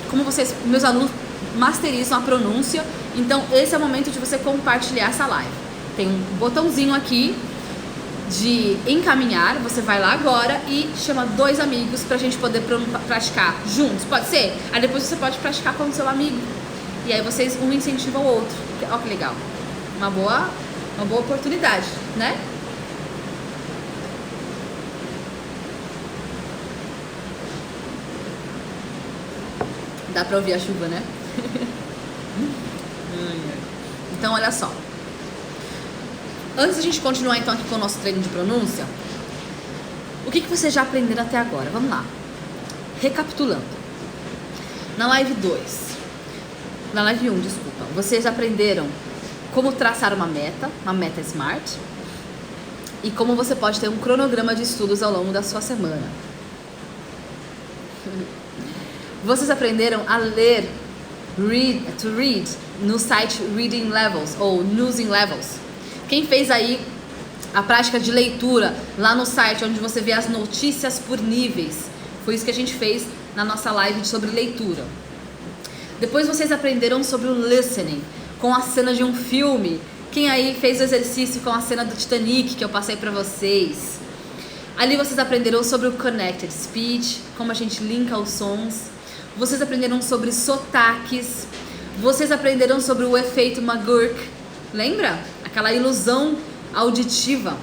como meus alunos masterizam a pronúncia. Então esse é o momento de você compartilhar essa live. Tem um botãozinho aqui de encaminhar, você vai lá agora e chama 2 amigos pra gente poder praticar juntos, pode ser? Aí depois você pode praticar com o seu amigo. E aí vocês um incentiva o outro. Olha que legal. Uma boa oportunidade, né? Dá pra ouvir a chuva, né? Então, olha só. Antes da gente continuar então aqui com o nosso treino de pronúncia, o que vocês já aprenderam até agora? Vamos lá. Recapitulando. Na live 2, na live 1, desculpa, vocês aprenderam como traçar uma meta SMART, e como você pode ter um cronograma de estudos ao longo da sua semana. Vocês aprenderam a ler, to read, no site Reading Levels ou Newsing Levels. Quem fez aí a prática de leitura lá no site onde você vê as notícias por níveis, foi isso que a gente fez na nossa live sobre leitura. Depois vocês aprenderam sobre o listening, com a cena de um filme. Quem aí fez o exercício com a cena do Titanic que eu passei pra vocês? Ali vocês aprenderam sobre o connected speech, como a gente linka os sons. Vocês aprenderam sobre sotaques. Vocês aprenderam sobre o efeito McGurk. Lembra? Aquela ilusão auditiva.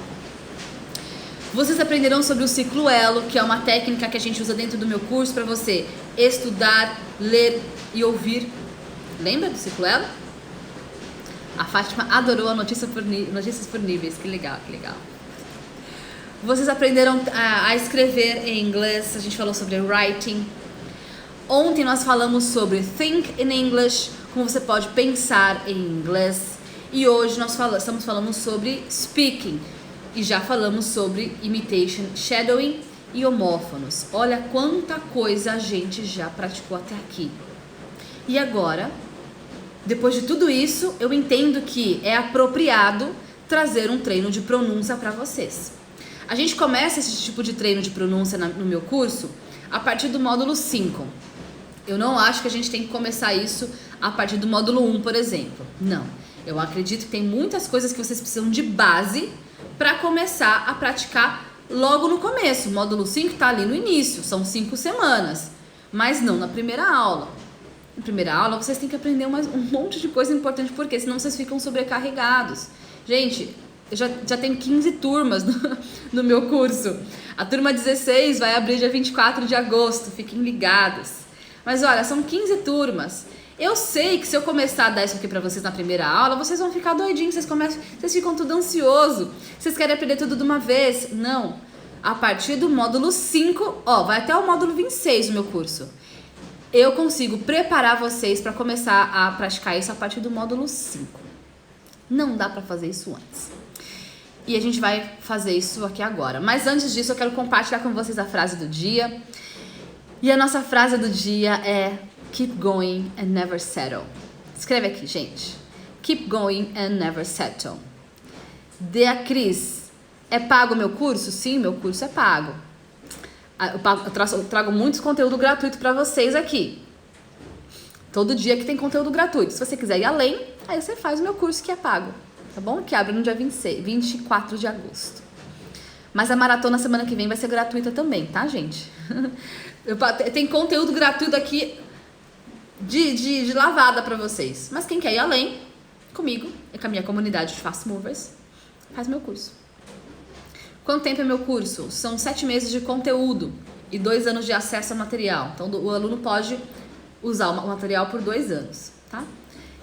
Vocês aprenderam sobre o ciclo elo, que é uma técnica que a gente usa dentro do meu curso para você estudar, ler e ouvir. Lembra do ciclo elo? A Fátima adorou a notícias por níveis. Que legal, que legal. Vocês aprenderam a escrever em inglês. A gente falou sobre writing. Ontem nós falamos sobre think in English, como você pode pensar em inglês. E hoje nós estamos falando sobre speaking. E já falamos sobre imitation, shadowing e homófonos. Olha quanta coisa a gente já praticou até aqui. E agora, depois de tudo isso, eu entendo que é apropriado trazer um treino de pronúncia para vocês. A gente começa esse tipo de treino de pronúncia no meu curso a partir do módulo 5. Eu não acho que a gente tem que começar isso a partir do módulo 1, por exemplo. Não. Eu acredito que tem muitas coisas que vocês precisam de base para começar a praticar logo no começo. O módulo 5 está ali no início, são 5 semanas, mas não na primeira aula. Na primeira aula vocês têm que aprender um monte de coisa importante, porque senão vocês ficam sobrecarregados. Gente, eu já tenho 15 turmas no meu curso. A turma 16 vai abrir dia 24 de agosto, fiquem ligados. Mas olha, são 15 turmas. Eu sei que se eu começar a dar isso aqui pra vocês na primeira aula, vocês vão ficar doidinhos, vocês ficam tudo ansioso, vocês querem aprender tudo de uma vez. Não. A partir do módulo 5, vai até o módulo 26 do meu curso. Eu consigo preparar vocês para começar a praticar isso a partir do módulo 5. Não dá pra fazer isso antes. E a gente vai fazer isso aqui agora. Mas antes disso, eu quero compartilhar com vocês a frase do dia. E a nossa frase do dia é Keep going and never settle. Escreve aqui, gente. Keep going and never settle. Dea Cris, é pago o meu curso? Sim, meu curso é pago. Eu trago muitos conteúdo gratuito para vocês aqui. Todo dia que tem conteúdo gratuito. Se você quiser ir além, aí você faz o meu curso que é pago. Tá bom? Que abre no dia 24 de agosto. Mas a maratona semana que vem vai ser gratuita também, tá, gente? Tem conteúdo gratuito aqui de lavada pra vocês. Mas quem quer ir além, comigo e com a minha comunidade de Fast Movers, faz meu curso. Quanto tempo é meu curso? São 7 meses de conteúdo e 2 anos de acesso ao material. Então o aluno pode usar o material por 2 anos, tá?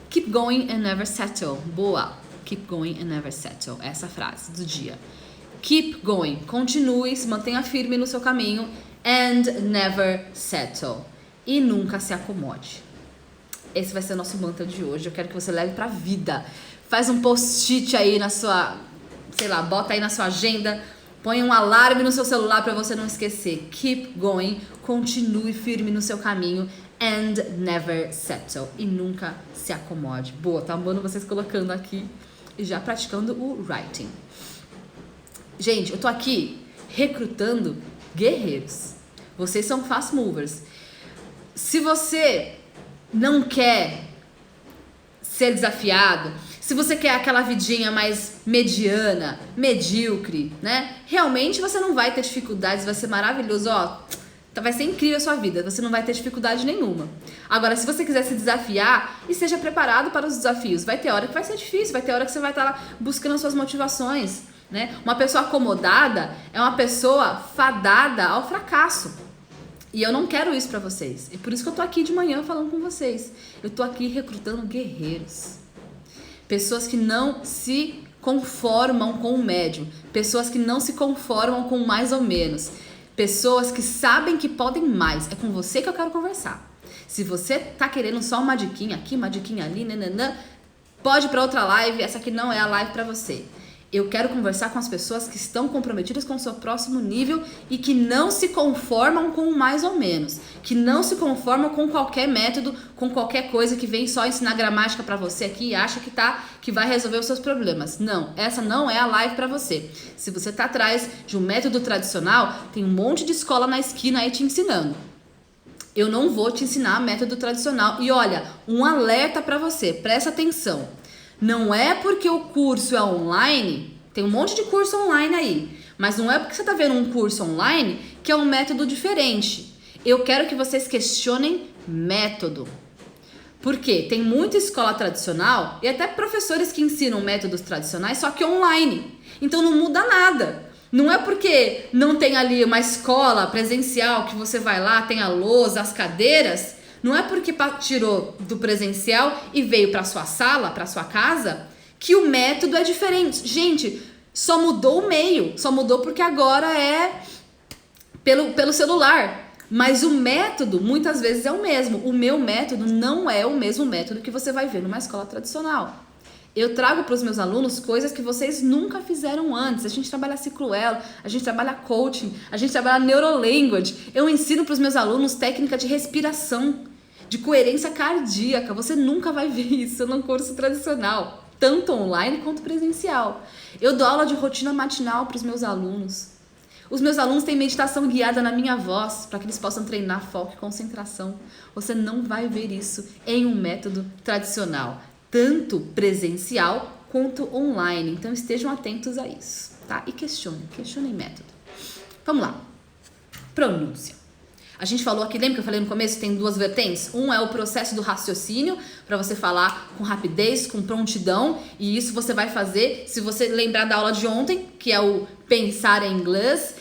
Keep going and never settle. Boa. Keep going and never settle. Essa frase do dia. Keep going. Continue, se mantenha firme no seu caminho. And never settle. E nunca se acomode. Esse vai ser o nosso mantra de hoje. Eu quero que você leve pra vida. Faz um post-it aí na sua, bota aí na sua agenda. Põe um alarme no seu celular pra você não esquecer. Keep going. Continue firme no seu caminho. And never settle. E nunca se acomode. Boa, tá amando vocês colocando aqui e já praticando o writing. Gente, eu tô aqui recrutando guerreiros. Vocês são fast movers. Se você não quer ser desafiado, se você quer aquela vidinha mais mediana, medíocre, né? Realmente você não vai ter dificuldades, vai ser maravilhoso, vai ser incrível a sua vida, você não vai ter dificuldade nenhuma. Agora, se você quiser se desafiar, esteja preparado para os desafios. Vai ter hora que vai ser difícil, vai ter hora que você vai estar lá buscando as suas motivações, né? Uma pessoa acomodada é uma pessoa fadada ao fracasso. E eu não quero isso pra vocês. E por isso que eu tô aqui de manhã falando com vocês. Eu tô aqui recrutando guerreiros. pessoas que não se conformam com o médio, pessoas que não se conformam com mais ou menos, pessoas que sabem que podem mais. É com você que eu quero conversar. Se você tá querendo só uma diquinha aqui, uma diquinha ali, nananã, pode ir pra outra live, essa aqui não é a live pra você. Eu quero conversar com as pessoas que estão comprometidas com o seu próximo nível e que não se conformam com o mais ou menos, que não se conformam com qualquer método, com qualquer coisa que vem só ensinar gramática pra você aqui e acha que vai resolver os seus problemas. Não, essa não é a live pra você. Se você tá atrás de um método tradicional, tem um monte de escola na esquina aí te ensinando. Eu não vou te ensinar método tradicional. E olha, um alerta pra você, presta atenção. Não é porque o curso é online, tem um monte de curso online aí, mas não é porque você tá vendo um curso online que é um método diferente. Eu quero que vocês questionem método. Porque tem muita escola tradicional e até professores que ensinam métodos tradicionais, só que online. Então não muda nada. Não é porque não tem ali uma escola presencial que você vai lá, tem a lousa, as cadeiras. Não é porque tirou do presencial e veio para sua sala, para sua casa, que o método é diferente. Gente, só mudou o meio. Só mudou porque agora é pelo celular. Mas o método, muitas vezes, é o mesmo. O meu método não é o mesmo método que você vai ver numa escola tradicional. Eu trago para os meus alunos coisas que vocês nunca fizeram antes. A gente trabalha ciclo elo, a gente trabalha coaching, a gente trabalha neurolanguage. Eu ensino para os meus alunos técnica de respiração, de coerência cardíaca. Você nunca vai ver isso num curso tradicional, tanto online quanto presencial. Eu dou aula de rotina matinal para os meus alunos. Os meus alunos têm meditação guiada na minha voz, para que eles possam treinar foco e concentração. Você não vai ver isso em um método tradicional, tanto presencial quanto online. Então estejam atentos a isso, tá? E questionem método. Vamos lá. Pronúncia. A gente falou aqui, lembra que eu falei no começo, tem duas vertentes? Um é o processo do raciocínio, para você falar com rapidez, com prontidão, e isso você vai fazer se você lembrar da aula de ontem, que é o pensar em inglês,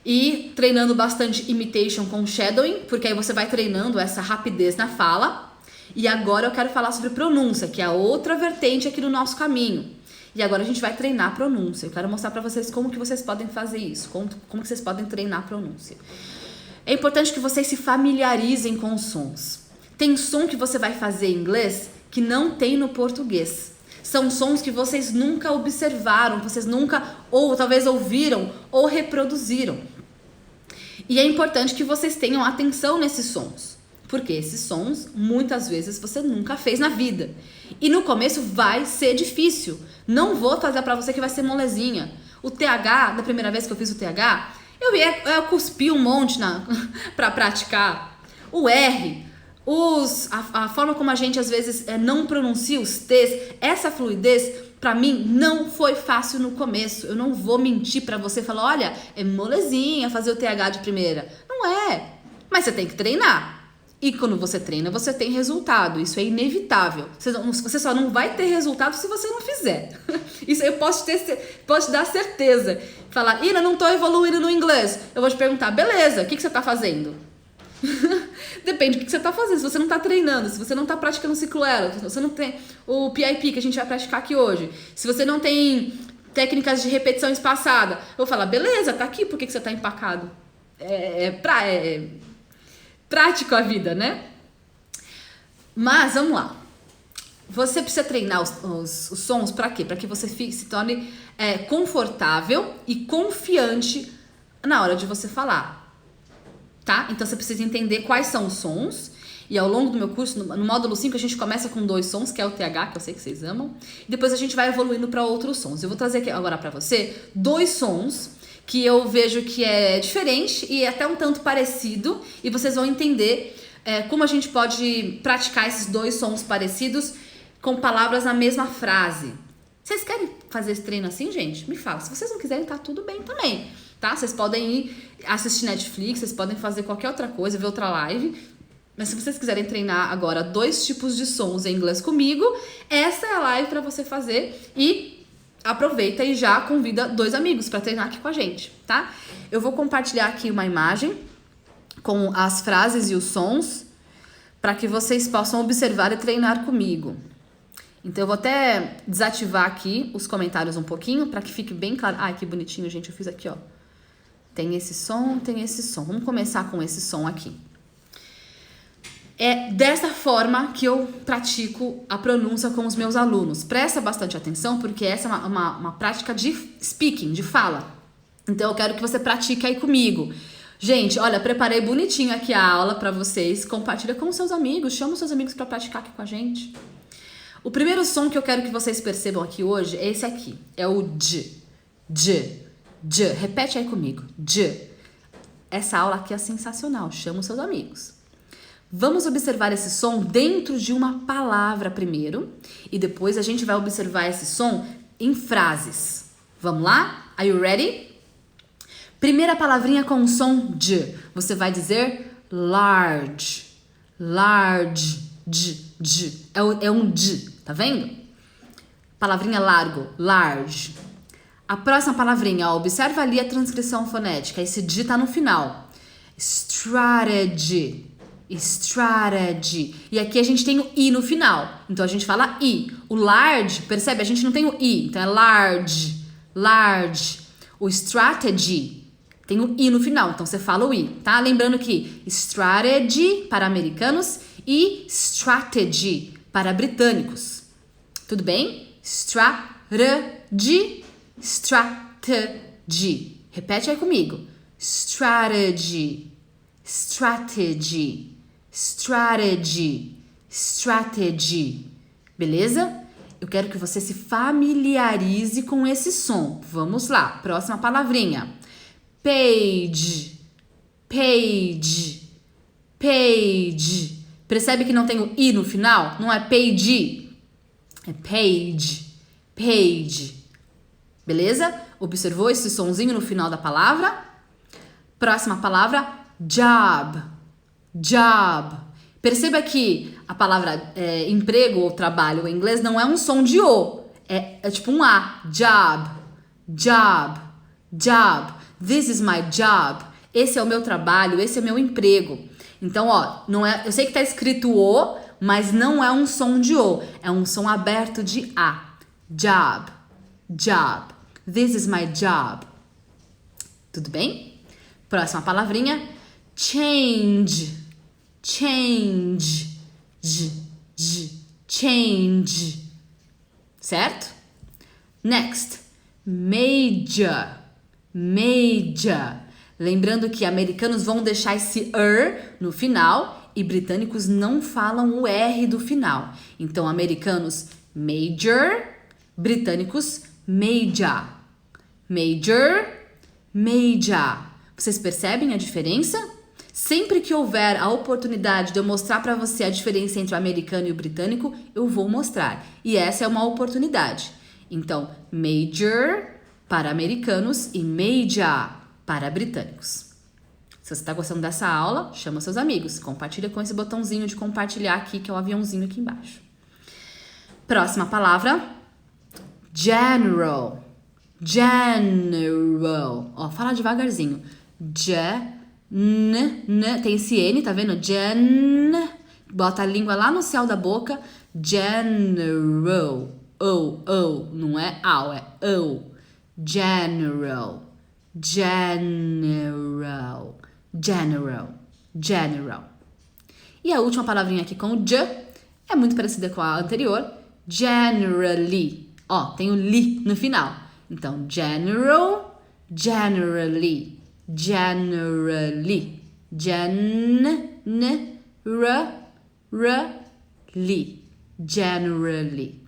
e treinando bastante imitation com shadowing, porque aí você vai treinando essa rapidez na fala. E agora eu quero falar sobre pronúncia, que é a outra vertente aqui do nosso caminho. E agora a gente vai treinar a pronúncia. Eu quero mostrar para vocês como que vocês podem fazer isso, como que vocês podem treinar a pronúncia. É importante que vocês se familiarizem com os sons. Tem som que você vai fazer em inglês que não tem no português. São sons que vocês nunca observaram, vocês nunca, ou talvez ouviram, ou reproduziram. E é importante que vocês tenham atenção nesses sons. Porque esses sons, muitas vezes, você nunca fez na vida. E no começo vai ser difícil. Não vou fazer pra você que vai ser molezinha. O TH, da primeira vez que eu fiz o TH, eu cuspi um monte pra praticar. O R, a forma como a gente às vezes não pronuncia os T's, essa fluidez, pra mim, não foi fácil no começo. Eu não vou mentir pra você e falar, olha, é molezinha fazer o TH de primeira. Não é. Mas você tem que treinar. E quando você treina, você tem resultado. Isso é inevitável. Você só não vai ter resultado se você não fizer. Isso eu posso te dar certeza. Falar, Ira, não tô evoluindo no inglês. Eu vou te perguntar, beleza, o que você tá fazendo? Depende do que você tá fazendo. Se você não tá treinando, se você não tá praticando ciclo elo, se você não tem o PIP que a gente vai praticar aqui hoje, se você não tem técnicas de repetição espaçada, eu vou falar, beleza, tá aqui, por que você tá empacado? Prático a vida, né? Mas vamos lá. Você precisa treinar os sons para quê? Para que você se torne confortável e confiante na hora de você falar, tá? Então você precisa entender quais são os sons. E ao longo do meu curso, no módulo 5, a gente começa com 2 sons, que é o TH, que eu sei que vocês amam. E depois a gente vai evoluindo para outros sons. Eu vou trazer aqui agora para você 2 sons que eu vejo que é diferente e até um tanto parecido, e vocês vão entender como a gente pode praticar esses 2 sons parecidos com palavras na mesma frase. Vocês querem fazer esse treino assim, gente? Me fala. Se vocês não quiserem, tá tudo bem também, tá? Vocês podem ir assistir Netflix, vocês podem fazer qualquer outra coisa, ver outra live. Mas se vocês quiserem treinar agora 2 tipos de sons em inglês comigo, essa é a live para você fazer e aproveita e já convida 2 amigos para treinar aqui com a gente, tá? Eu vou compartilhar aqui uma imagem com as frases e os sons para que vocês possam observar e treinar comigo. Então eu vou até desativar aqui os comentários um pouquinho para que fique bem claro. Ai, que bonitinho, gente, eu fiz aqui, ó. Tem esse som, tem esse som. Vamos começar com esse som aqui. É dessa forma que eu pratico a pronúncia com os meus alunos. Presta bastante atenção, porque essa é uma prática de speaking, de fala. Então eu quero que você pratique aí comigo. Gente, olha, preparei bonitinho aqui a aula para vocês. Compartilha com seus amigos, chama os seus amigos para praticar aqui com a gente. O primeiro som que eu quero que vocês percebam aqui hoje é esse aqui. É o J. J. J. Repete aí comigo. J. Essa aula aqui é sensacional. Chama os seus amigos. Vamos observar esse som dentro de uma palavra primeiro. E depois a gente vai observar esse som em frases. Vamos lá? Are you ready? Primeira palavrinha com o som J. Você vai dizer large. Large. J. J. É um J. Tá vendo? Palavrinha largo. Large. A próxima palavrinha, ó, observa ali a transcrição fonética. Esse J tá no final. Strategy. Strategy. E aqui a gente tem o I no final. Então a gente fala I. O large, percebe? A gente não tem o I. Então é large. Large. O strategy tem o I no final. Então você fala o I, tá? Lembrando que strategy para americanos e strategy para britânicos. Tudo bem? Strategy. Strategy. Repete aí comigo. Strategy. Strategy. Strategy. Strategy. Beleza? Eu quero que você se familiarize com esse som. Vamos lá. Próxima palavrinha. Page. Page. Page. Percebe que não tem o I no final? Não é page. É page. Page. Beleza? Observou esse sonzinho no final da palavra? Próxima palavra. Job. Job. Perceba que a palavra emprego ou trabalho em inglês não é um som de O. É tipo um A. Job. Job. Job. This is my job. Esse é o meu trabalho, esse é o meu emprego. Então, ó, não é, eu sei que tá escrito O, mas não é um som de O. É um som aberto de A. Job. Job. This is my job. Tudo bem? Próxima palavrinha. Change. Change. Change. Certo? Next. Major. Major. Lembrando que americanos vão deixar esse no final e britânicos não falam o R do final. Então, americanos, major. Britânicos, major. Major. Major. Vocês percebem a diferença? Sempre que houver a oportunidade de eu mostrar para você a diferença entre o americano e o britânico, eu vou mostrar. E essa é uma oportunidade. Então, major para americanos e major para britânicos. Se você está gostando dessa aula, chama seus amigos. Compartilha com esse botãozinho de compartilhar aqui, que é o aviãozinho aqui embaixo. Próxima palavra. General. General. Ó, fala devagarzinho. Tem esse N, tá vendo? Bota a língua lá no céu da boca. General. O. Não é ao, é O. General. General. General. General. E a última palavrinha aqui com o J é muito parecida com a anterior. Generally. Ó, tem o li no final. Então, general, generally. Generally. Generally.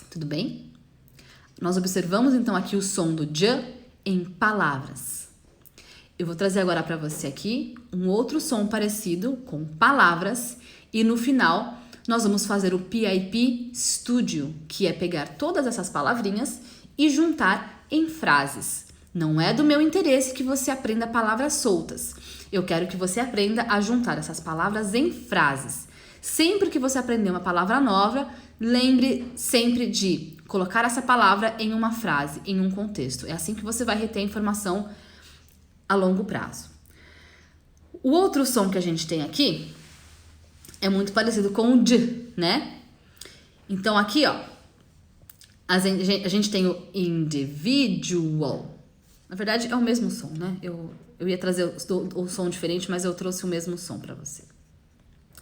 Tudo bem? Nós observamos então aqui o som do J em palavras. Eu vou trazer agora para você aqui um outro som parecido com palavras e no final nós vamos fazer o PIP Studio, que é pegar todas essas palavrinhas e juntar em frases. Não é do meu interesse que você aprenda palavras soltas. Eu quero que você aprenda a juntar essas palavras em frases. Sempre que você aprender uma palavra nova, lembre sempre de colocar essa palavra em uma frase, em um contexto. É assim que você vai reter a informação a longo prazo. O outro som que a gente tem aqui é muito parecido com o D, né? Então, aqui, ó, a gente tem o individual. Na verdade, é o mesmo som, né? Eu ia trazer o som diferente, mas eu trouxe o mesmo som pra você.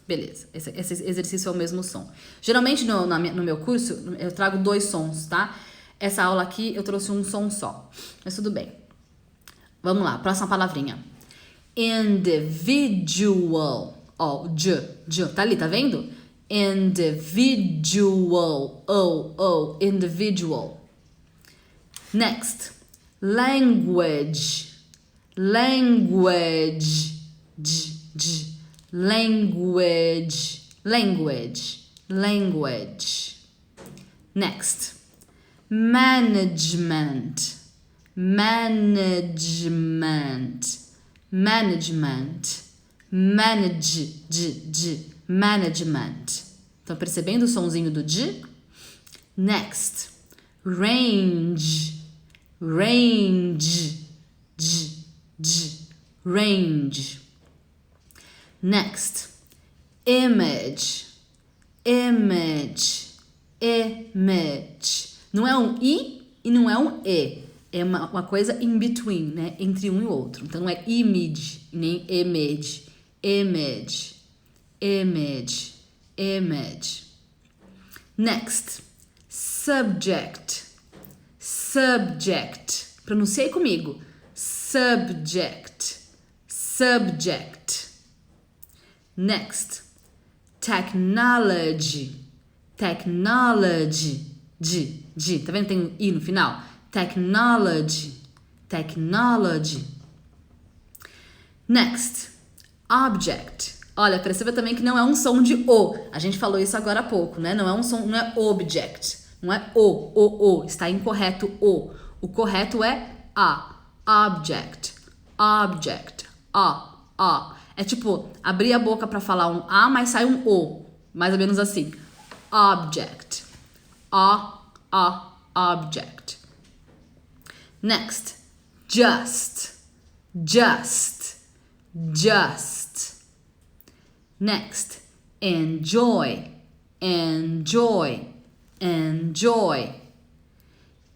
Beleza, esse exercício é o mesmo som. Geralmente, no meu curso, eu trago 2 sons, tá? Essa aula aqui, eu trouxe um som só. Mas tudo bem. Vamos lá, próxima palavrinha. Individual. Ó, tá ali, tá vendo? Individual. Individual. Next. Language. Language. Language. Next. Management. Management. Estão percebendo o sonzinho do d? Next. Range. Range. Next. Image. Não é um I e não é um E. É uma coisa in between, né? Entre um e outro. Então não é image, nem image. Next. Subject. Pronunciei comigo. Subject. Next. Technology. Tá vendo? Tem um I no final. Technology. Next. Object. Olha, perceba também que não é um som de O. A gente falou isso agora há pouco, né? Não é um som, não é object. Não é O. Está incorreto O. O correto é A. Object. É tipo, abrir a boca pra falar um A, mas sai um O. Mais ou menos assim. Object. Object. Next. Just. Next. Enjoy.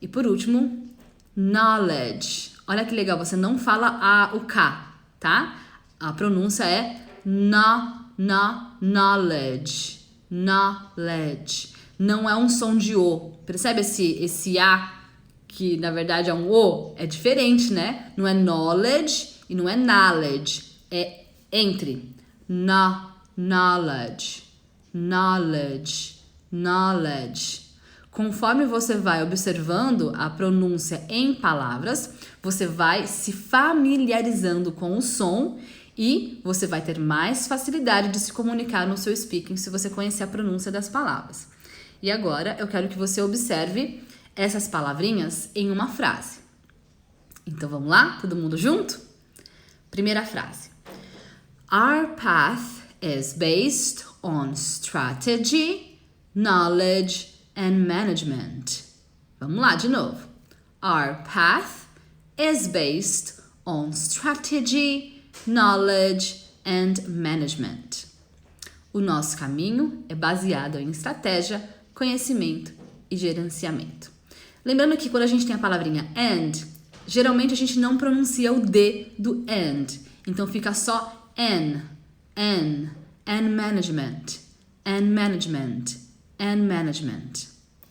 E por último, knowledge. Olha que legal, você não fala o K, tá? A pronúncia é knowledge. Não é um som de O. Percebe esse A, que na verdade é um O? É diferente, né? Não é knowledge e não é knowledge. É entre. Knowledge. Conforme você vai observando a pronúncia em palavras, você vai se familiarizando com o som e você vai ter mais facilidade de se comunicar no seu speaking se você conhecer a pronúncia das palavras. E agora eu quero que você observe essas palavrinhas em uma frase. Então vamos lá? Todo mundo junto? Primeira frase. Our path is based on strategy, knowledge and management. Vamos lá de novo. Our path is based on strategy, knowledge and management. O nosso caminho é baseado em estratégia, conhecimento e gerenciamento. Lembrando que quando a gente tem a palavrinha and, geralmente a gente não pronuncia o D do and. Então fica só and management.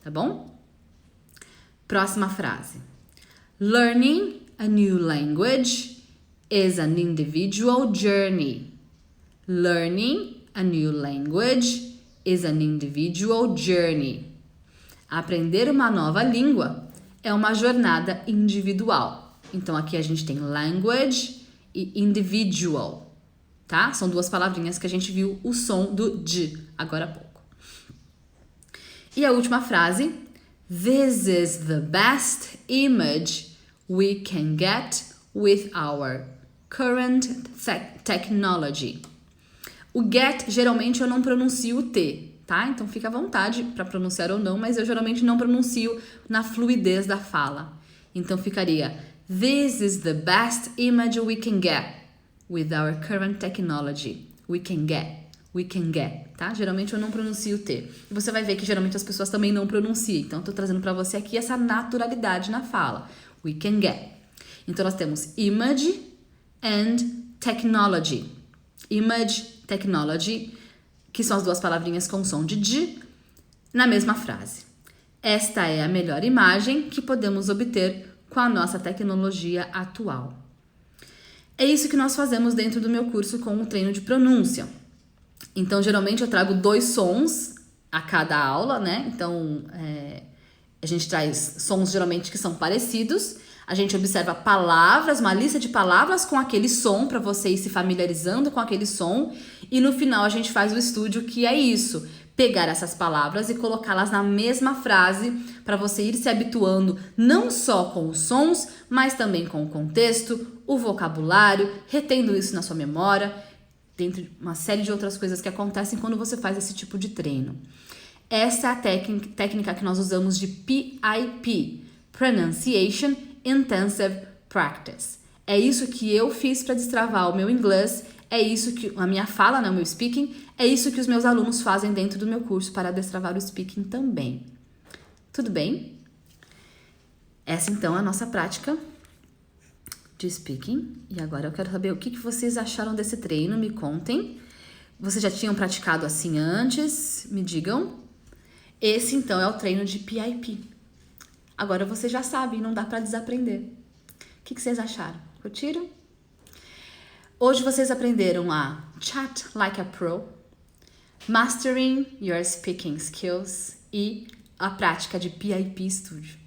Tá bom? Próxima frase. Learning a new language is an individual journey. Learning a new language is an individual journey. Aprender uma nova língua é uma jornada individual. Então aqui a gente tem language e individual. Tá? São 2 palavrinhas que a gente viu o som do D agora há pouco. E a última frase. This is the best image we can get with our current technology. O get, geralmente eu não pronuncio o T, tá? Então fica à vontade para pronunciar ou não, mas eu geralmente não pronuncio na fluidez da fala. Então ficaria This is the best image we can get with our current technology. We can get. We can get, tá? Geralmente eu não pronuncio o T. E você vai ver que geralmente as pessoas também não pronunciam. Então, eu tô trazendo pra você aqui essa naturalidade na fala. We can get. Então, nós temos image and technology. Image, technology, que são as duas palavrinhas com som de D, na mesma frase. Esta é a melhor imagem que podemos obter com a nossa tecnologia atual. É isso que nós fazemos dentro do meu curso com o treino de pronúncia. Então, geralmente eu trago 2 sons a cada aula, né? Então, a gente traz sons geralmente que são parecidos. A gente observa palavras, uma lista de palavras com aquele som para você ir se familiarizando com aquele som. E no final a gente faz o estúdio, que é isso. Pegar essas palavras e colocá-las na mesma frase para você ir se habituando não só com os sons, mas também com o contexto, o vocabulário, retendo isso na sua memória, dentre uma série de outras coisas que acontecem quando você faz esse tipo de treino. Essa é a técnica que nós usamos de PIP, Pronunciation Intensive Practice. É isso que eu fiz para destravar o meu inglês, é isso que a minha fala, né, o meu speaking, é isso que os meus alunos fazem dentro do meu curso para destravar o speaking também. Tudo bem? Essa então é a nossa prática de speaking. E agora eu quero saber o que vocês acharam desse treino, me contem. Vocês já tinham praticado assim antes? Me digam. Esse então é o treino de PIP. Agora vocês já sabem, não dá para desaprender. O que vocês acharam? Curtiram? Hoje vocês aprenderam a chat like a pro, mastering your speaking skills e a prática de PIP Studio.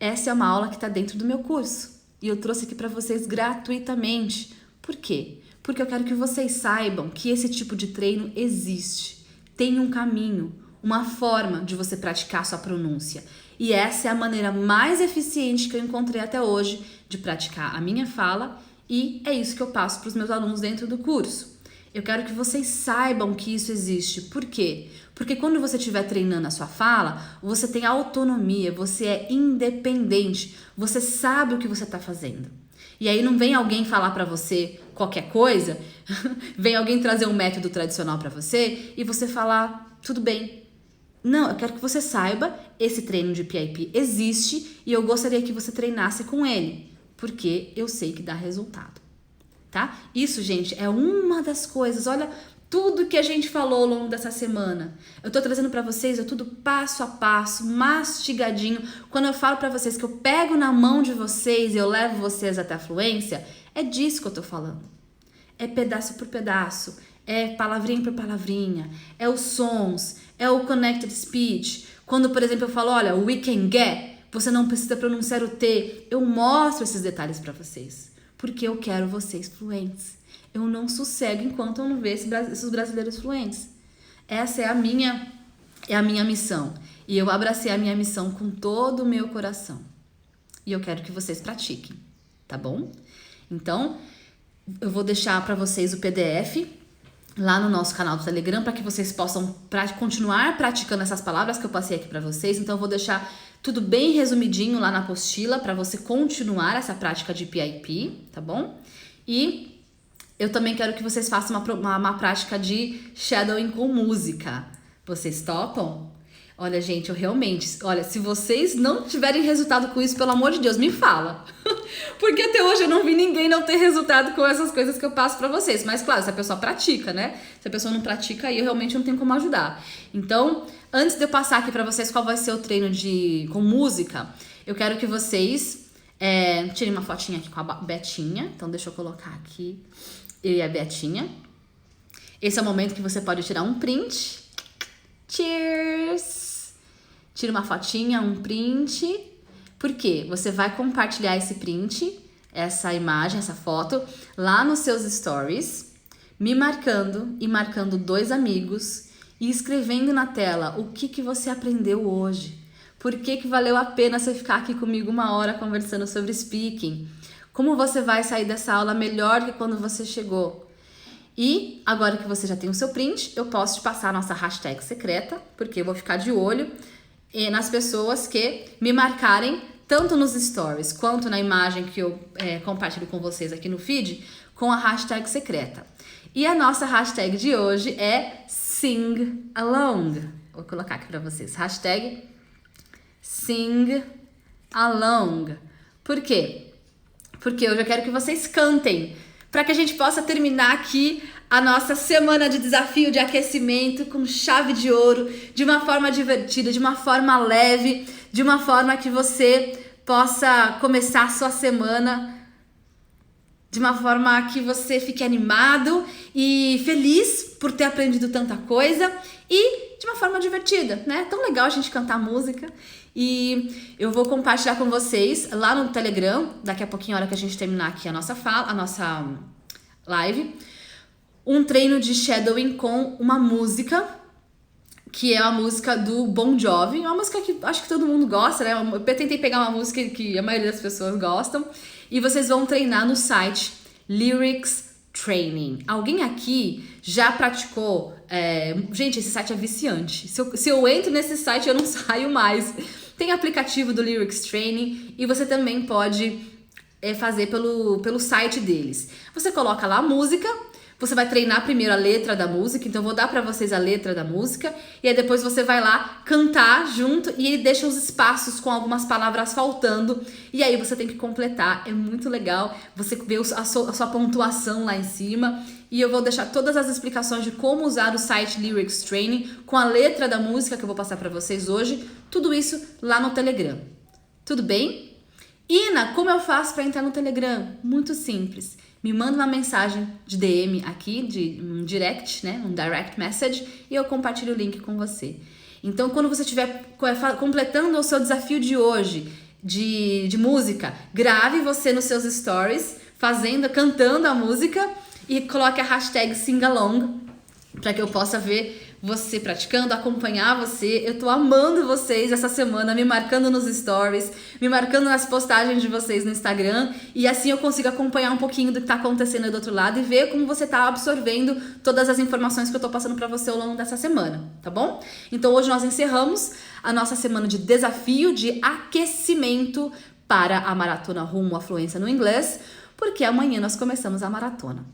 Essa é uma aula que está dentro do meu curso e eu trouxe aqui para vocês gratuitamente. Por quê? Porque eu quero que vocês saibam que esse tipo de treino existe. Tem um caminho, uma forma de você praticar sua pronúncia. E essa é a maneira mais eficiente que eu encontrei até hoje de praticar a minha fala. E é isso que eu passo para os meus alunos dentro do curso. Eu quero que vocês saibam que isso existe. Por quê? Porque quando você estiver treinando a sua fala, você tem autonomia, você é independente, você sabe o que você está fazendo. E aí não vem alguém falar para você qualquer coisa, vem alguém trazer um método tradicional para você e você falar, tudo bem. Não, eu quero que você saiba, esse treino de PIP existe e eu gostaria que você treinasse com ele. Porque eu sei que dá resultado, tá? Isso, gente, é uma das coisas. Olha, tudo que a gente falou ao longo dessa semana. Eu tô trazendo pra vocês, é tudo passo a passo, mastigadinho. Quando eu falo pra vocês que eu pego na mão de vocês e eu levo vocês até a fluência, é disso que eu tô falando. É pedaço por pedaço, é palavrinha por palavrinha, é os sons, é o connected speech. Quando, por exemplo, eu falo, olha, we can get, você não precisa pronunciar o T. Eu mostro esses detalhes para vocês. Porque eu quero vocês fluentes. Eu não sossego enquanto eu não ver esses brasileiros fluentes. Essa é a minha missão. E eu abracei a minha missão com todo o meu coração. E eu quero que vocês pratiquem. Tá bom? Então, eu vou deixar para vocês o PDF lá no nosso canal do Telegram para que vocês possam continuar praticando essas palavras que eu passei aqui para vocês. Então, eu vou deixar tudo bem resumidinho lá na apostila para você continuar essa prática de PIP, tá bom? E eu também quero que vocês façam uma prática de shadowing com música. Vocês topam? Olha, gente, eu realmente... Olha, se vocês não tiverem resultado com isso, pelo amor de Deus, me fala. Porque até hoje eu não vi ninguém não ter resultado com essas coisas que eu passo pra vocês. Mas, claro, se a pessoa pratica, né? Se a pessoa não pratica, aí eu realmente não tenho como ajudar. Então, antes de eu passar aqui pra vocês qual vai ser o treino com música, eu quero que vocês tirem uma fotinha aqui com a Betinha. Então, deixa eu colocar aqui eu e a Betinha. Esse é o momento que você pode tirar um print. Cheers! Tira uma fotinha, um print. Por quê? Você vai compartilhar esse print, essa imagem, essa foto, lá nos seus stories, me marcando e marcando 2 amigos e escrevendo na tela o que você aprendeu hoje. Por que valeu a pena você ficar aqui comigo 1 hora conversando sobre speaking? Como você vai sair dessa aula melhor que quando você chegou? E agora que você já tem o seu print, eu posso te passar a nossa hashtag secreta, porque eu vou ficar de olho nas pessoas que me marcarem, tanto nos stories quanto na imagem que eu compartilho com vocês aqui no feed, com a hashtag secreta. E a nossa hashtag de hoje é Sing Along. Vou colocar aqui para vocês. Hashtag Sing Along. Por quê? Porque hoje eu quero que vocês cantem, para que a gente possa terminar aqui a nossa semana de desafio de aquecimento com chave de ouro, de uma forma divertida, de uma forma leve, de uma forma que você possa começar a sua semana de uma forma que você fique animado e feliz por ter aprendido tanta coisa e de uma forma divertida, né? É tão legal a gente cantar música. E eu vou compartilhar com vocês lá no Telegram, daqui a pouquinho, a hora que a gente terminar aqui a nossa live, um treino de shadowing com uma música, que é a música do Bon Jovi, uma música que acho que todo mundo gosta, né? Eu tentei pegar uma música que a maioria das pessoas gostam, e vocês vão treinar no site Lyrics Training. Alguém aqui já praticou? Gente, esse site é viciante. Se eu entro nesse site, eu não saio mais. Tem aplicativo do Lyrics Training e você também pode fazer pelo site deles. Você coloca lá a música, você vai treinar primeiro a letra da música, então eu vou dar pra vocês a letra da música e aí depois você vai lá cantar junto e ele deixa os espaços com algumas palavras faltando e aí você tem que completar. É muito legal, você vê a sua pontuação lá em cima e eu vou deixar todas as explicações de como usar o site Lyrics Training com a letra da música que eu vou passar pra vocês hoje, tudo isso lá no Telegram. Tudo bem? Ina, como eu faço pra entrar no Telegram? Muito simples. Me manda uma mensagem de DM aqui, de um direct, né? Um direct message, e eu compartilho o link com você. Então, quando você estiver completando o seu desafio de hoje, de música, grave você nos seus stories, cantando a música, e coloque a hashtag SingAlong, para que eu possa ver você praticando, acompanhar você. Eu tô amando vocês essa semana, me marcando nos stories, me marcando nas postagens de vocês no Instagram, e assim eu consigo acompanhar um pouquinho do que tá acontecendo aí do outro lado e ver como você tá absorvendo todas as informações que eu tô passando pra você ao longo dessa semana, tá bom? Então hoje nós encerramos a nossa semana de desafio de aquecimento para a maratona rumo à fluência no inglês, porque amanhã nós começamos a maratona.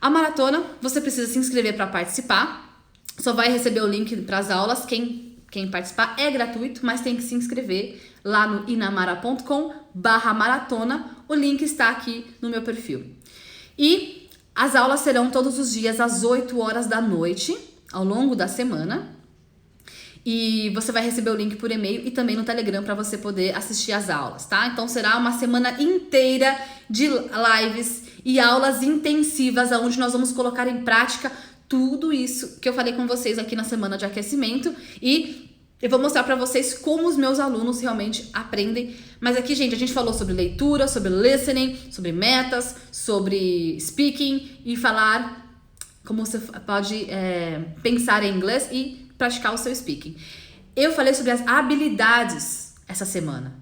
A maratona, você precisa se inscrever para participar. Só vai receber o link para as aulas. Quem participar é gratuito, mas tem que se inscrever lá no inamara.com/maratona. O link está aqui no meu perfil. E as aulas serão todos os dias às 8 horas da noite, ao longo da semana. E você vai receber o link por e-mail e também no Telegram para você poder assistir às aulas, tá? Então será uma semana inteira de lives e aulas intensivas, onde nós vamos colocar em prática tudo isso que eu falei com vocês aqui na semana de aquecimento e eu vou mostrar pra vocês como os meus alunos realmente aprendem. Mas aqui, gente, a gente falou sobre leitura, sobre listening, sobre metas, sobre speaking e falar como você pode pensar em inglês e praticar o seu speaking. Eu falei sobre as habilidades essa semana.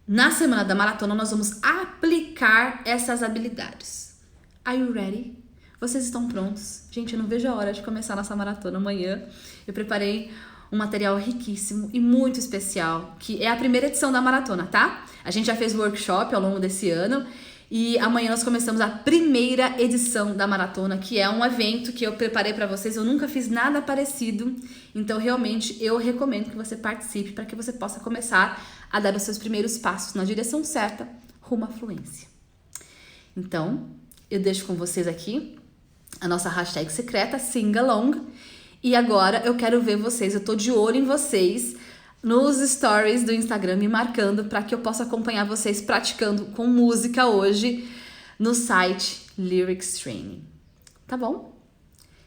Na semana da maratona, nós vamos aplicar essas habilidades. Are you ready? Vocês estão prontos? Gente, eu não vejo a hora de começar nossa maratona amanhã. Eu preparei um material riquíssimo e muito especial, que é a primeira edição da maratona, tá? A gente já fez workshop ao longo desse ano e amanhã nós começamos a primeira edição da maratona, que é um evento que eu preparei para vocês. Eu nunca fiz nada parecido, então realmente eu recomendo que você participe para que você possa começar a dar os seus primeiros passos na direção certa rumo à fluência. Então, eu deixo com vocês aqui a nossa hashtag secreta, SingAlong. E agora eu quero ver vocês, eu tô de olho em vocês nos stories do Instagram me marcando para que eu possa acompanhar vocês praticando com música hoje no site Lyrics Training. Tá bom?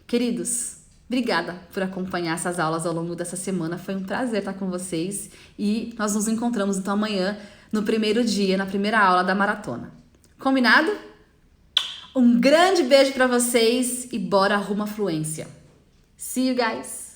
Queridos, obrigada por acompanhar essas aulas ao longo dessa semana. Foi um prazer estar com vocês e nós nos encontramos então amanhã no primeiro dia, na primeira aula da maratona. Combinado? Um grande beijo para vocês e bora rumo à fluência. See you guys!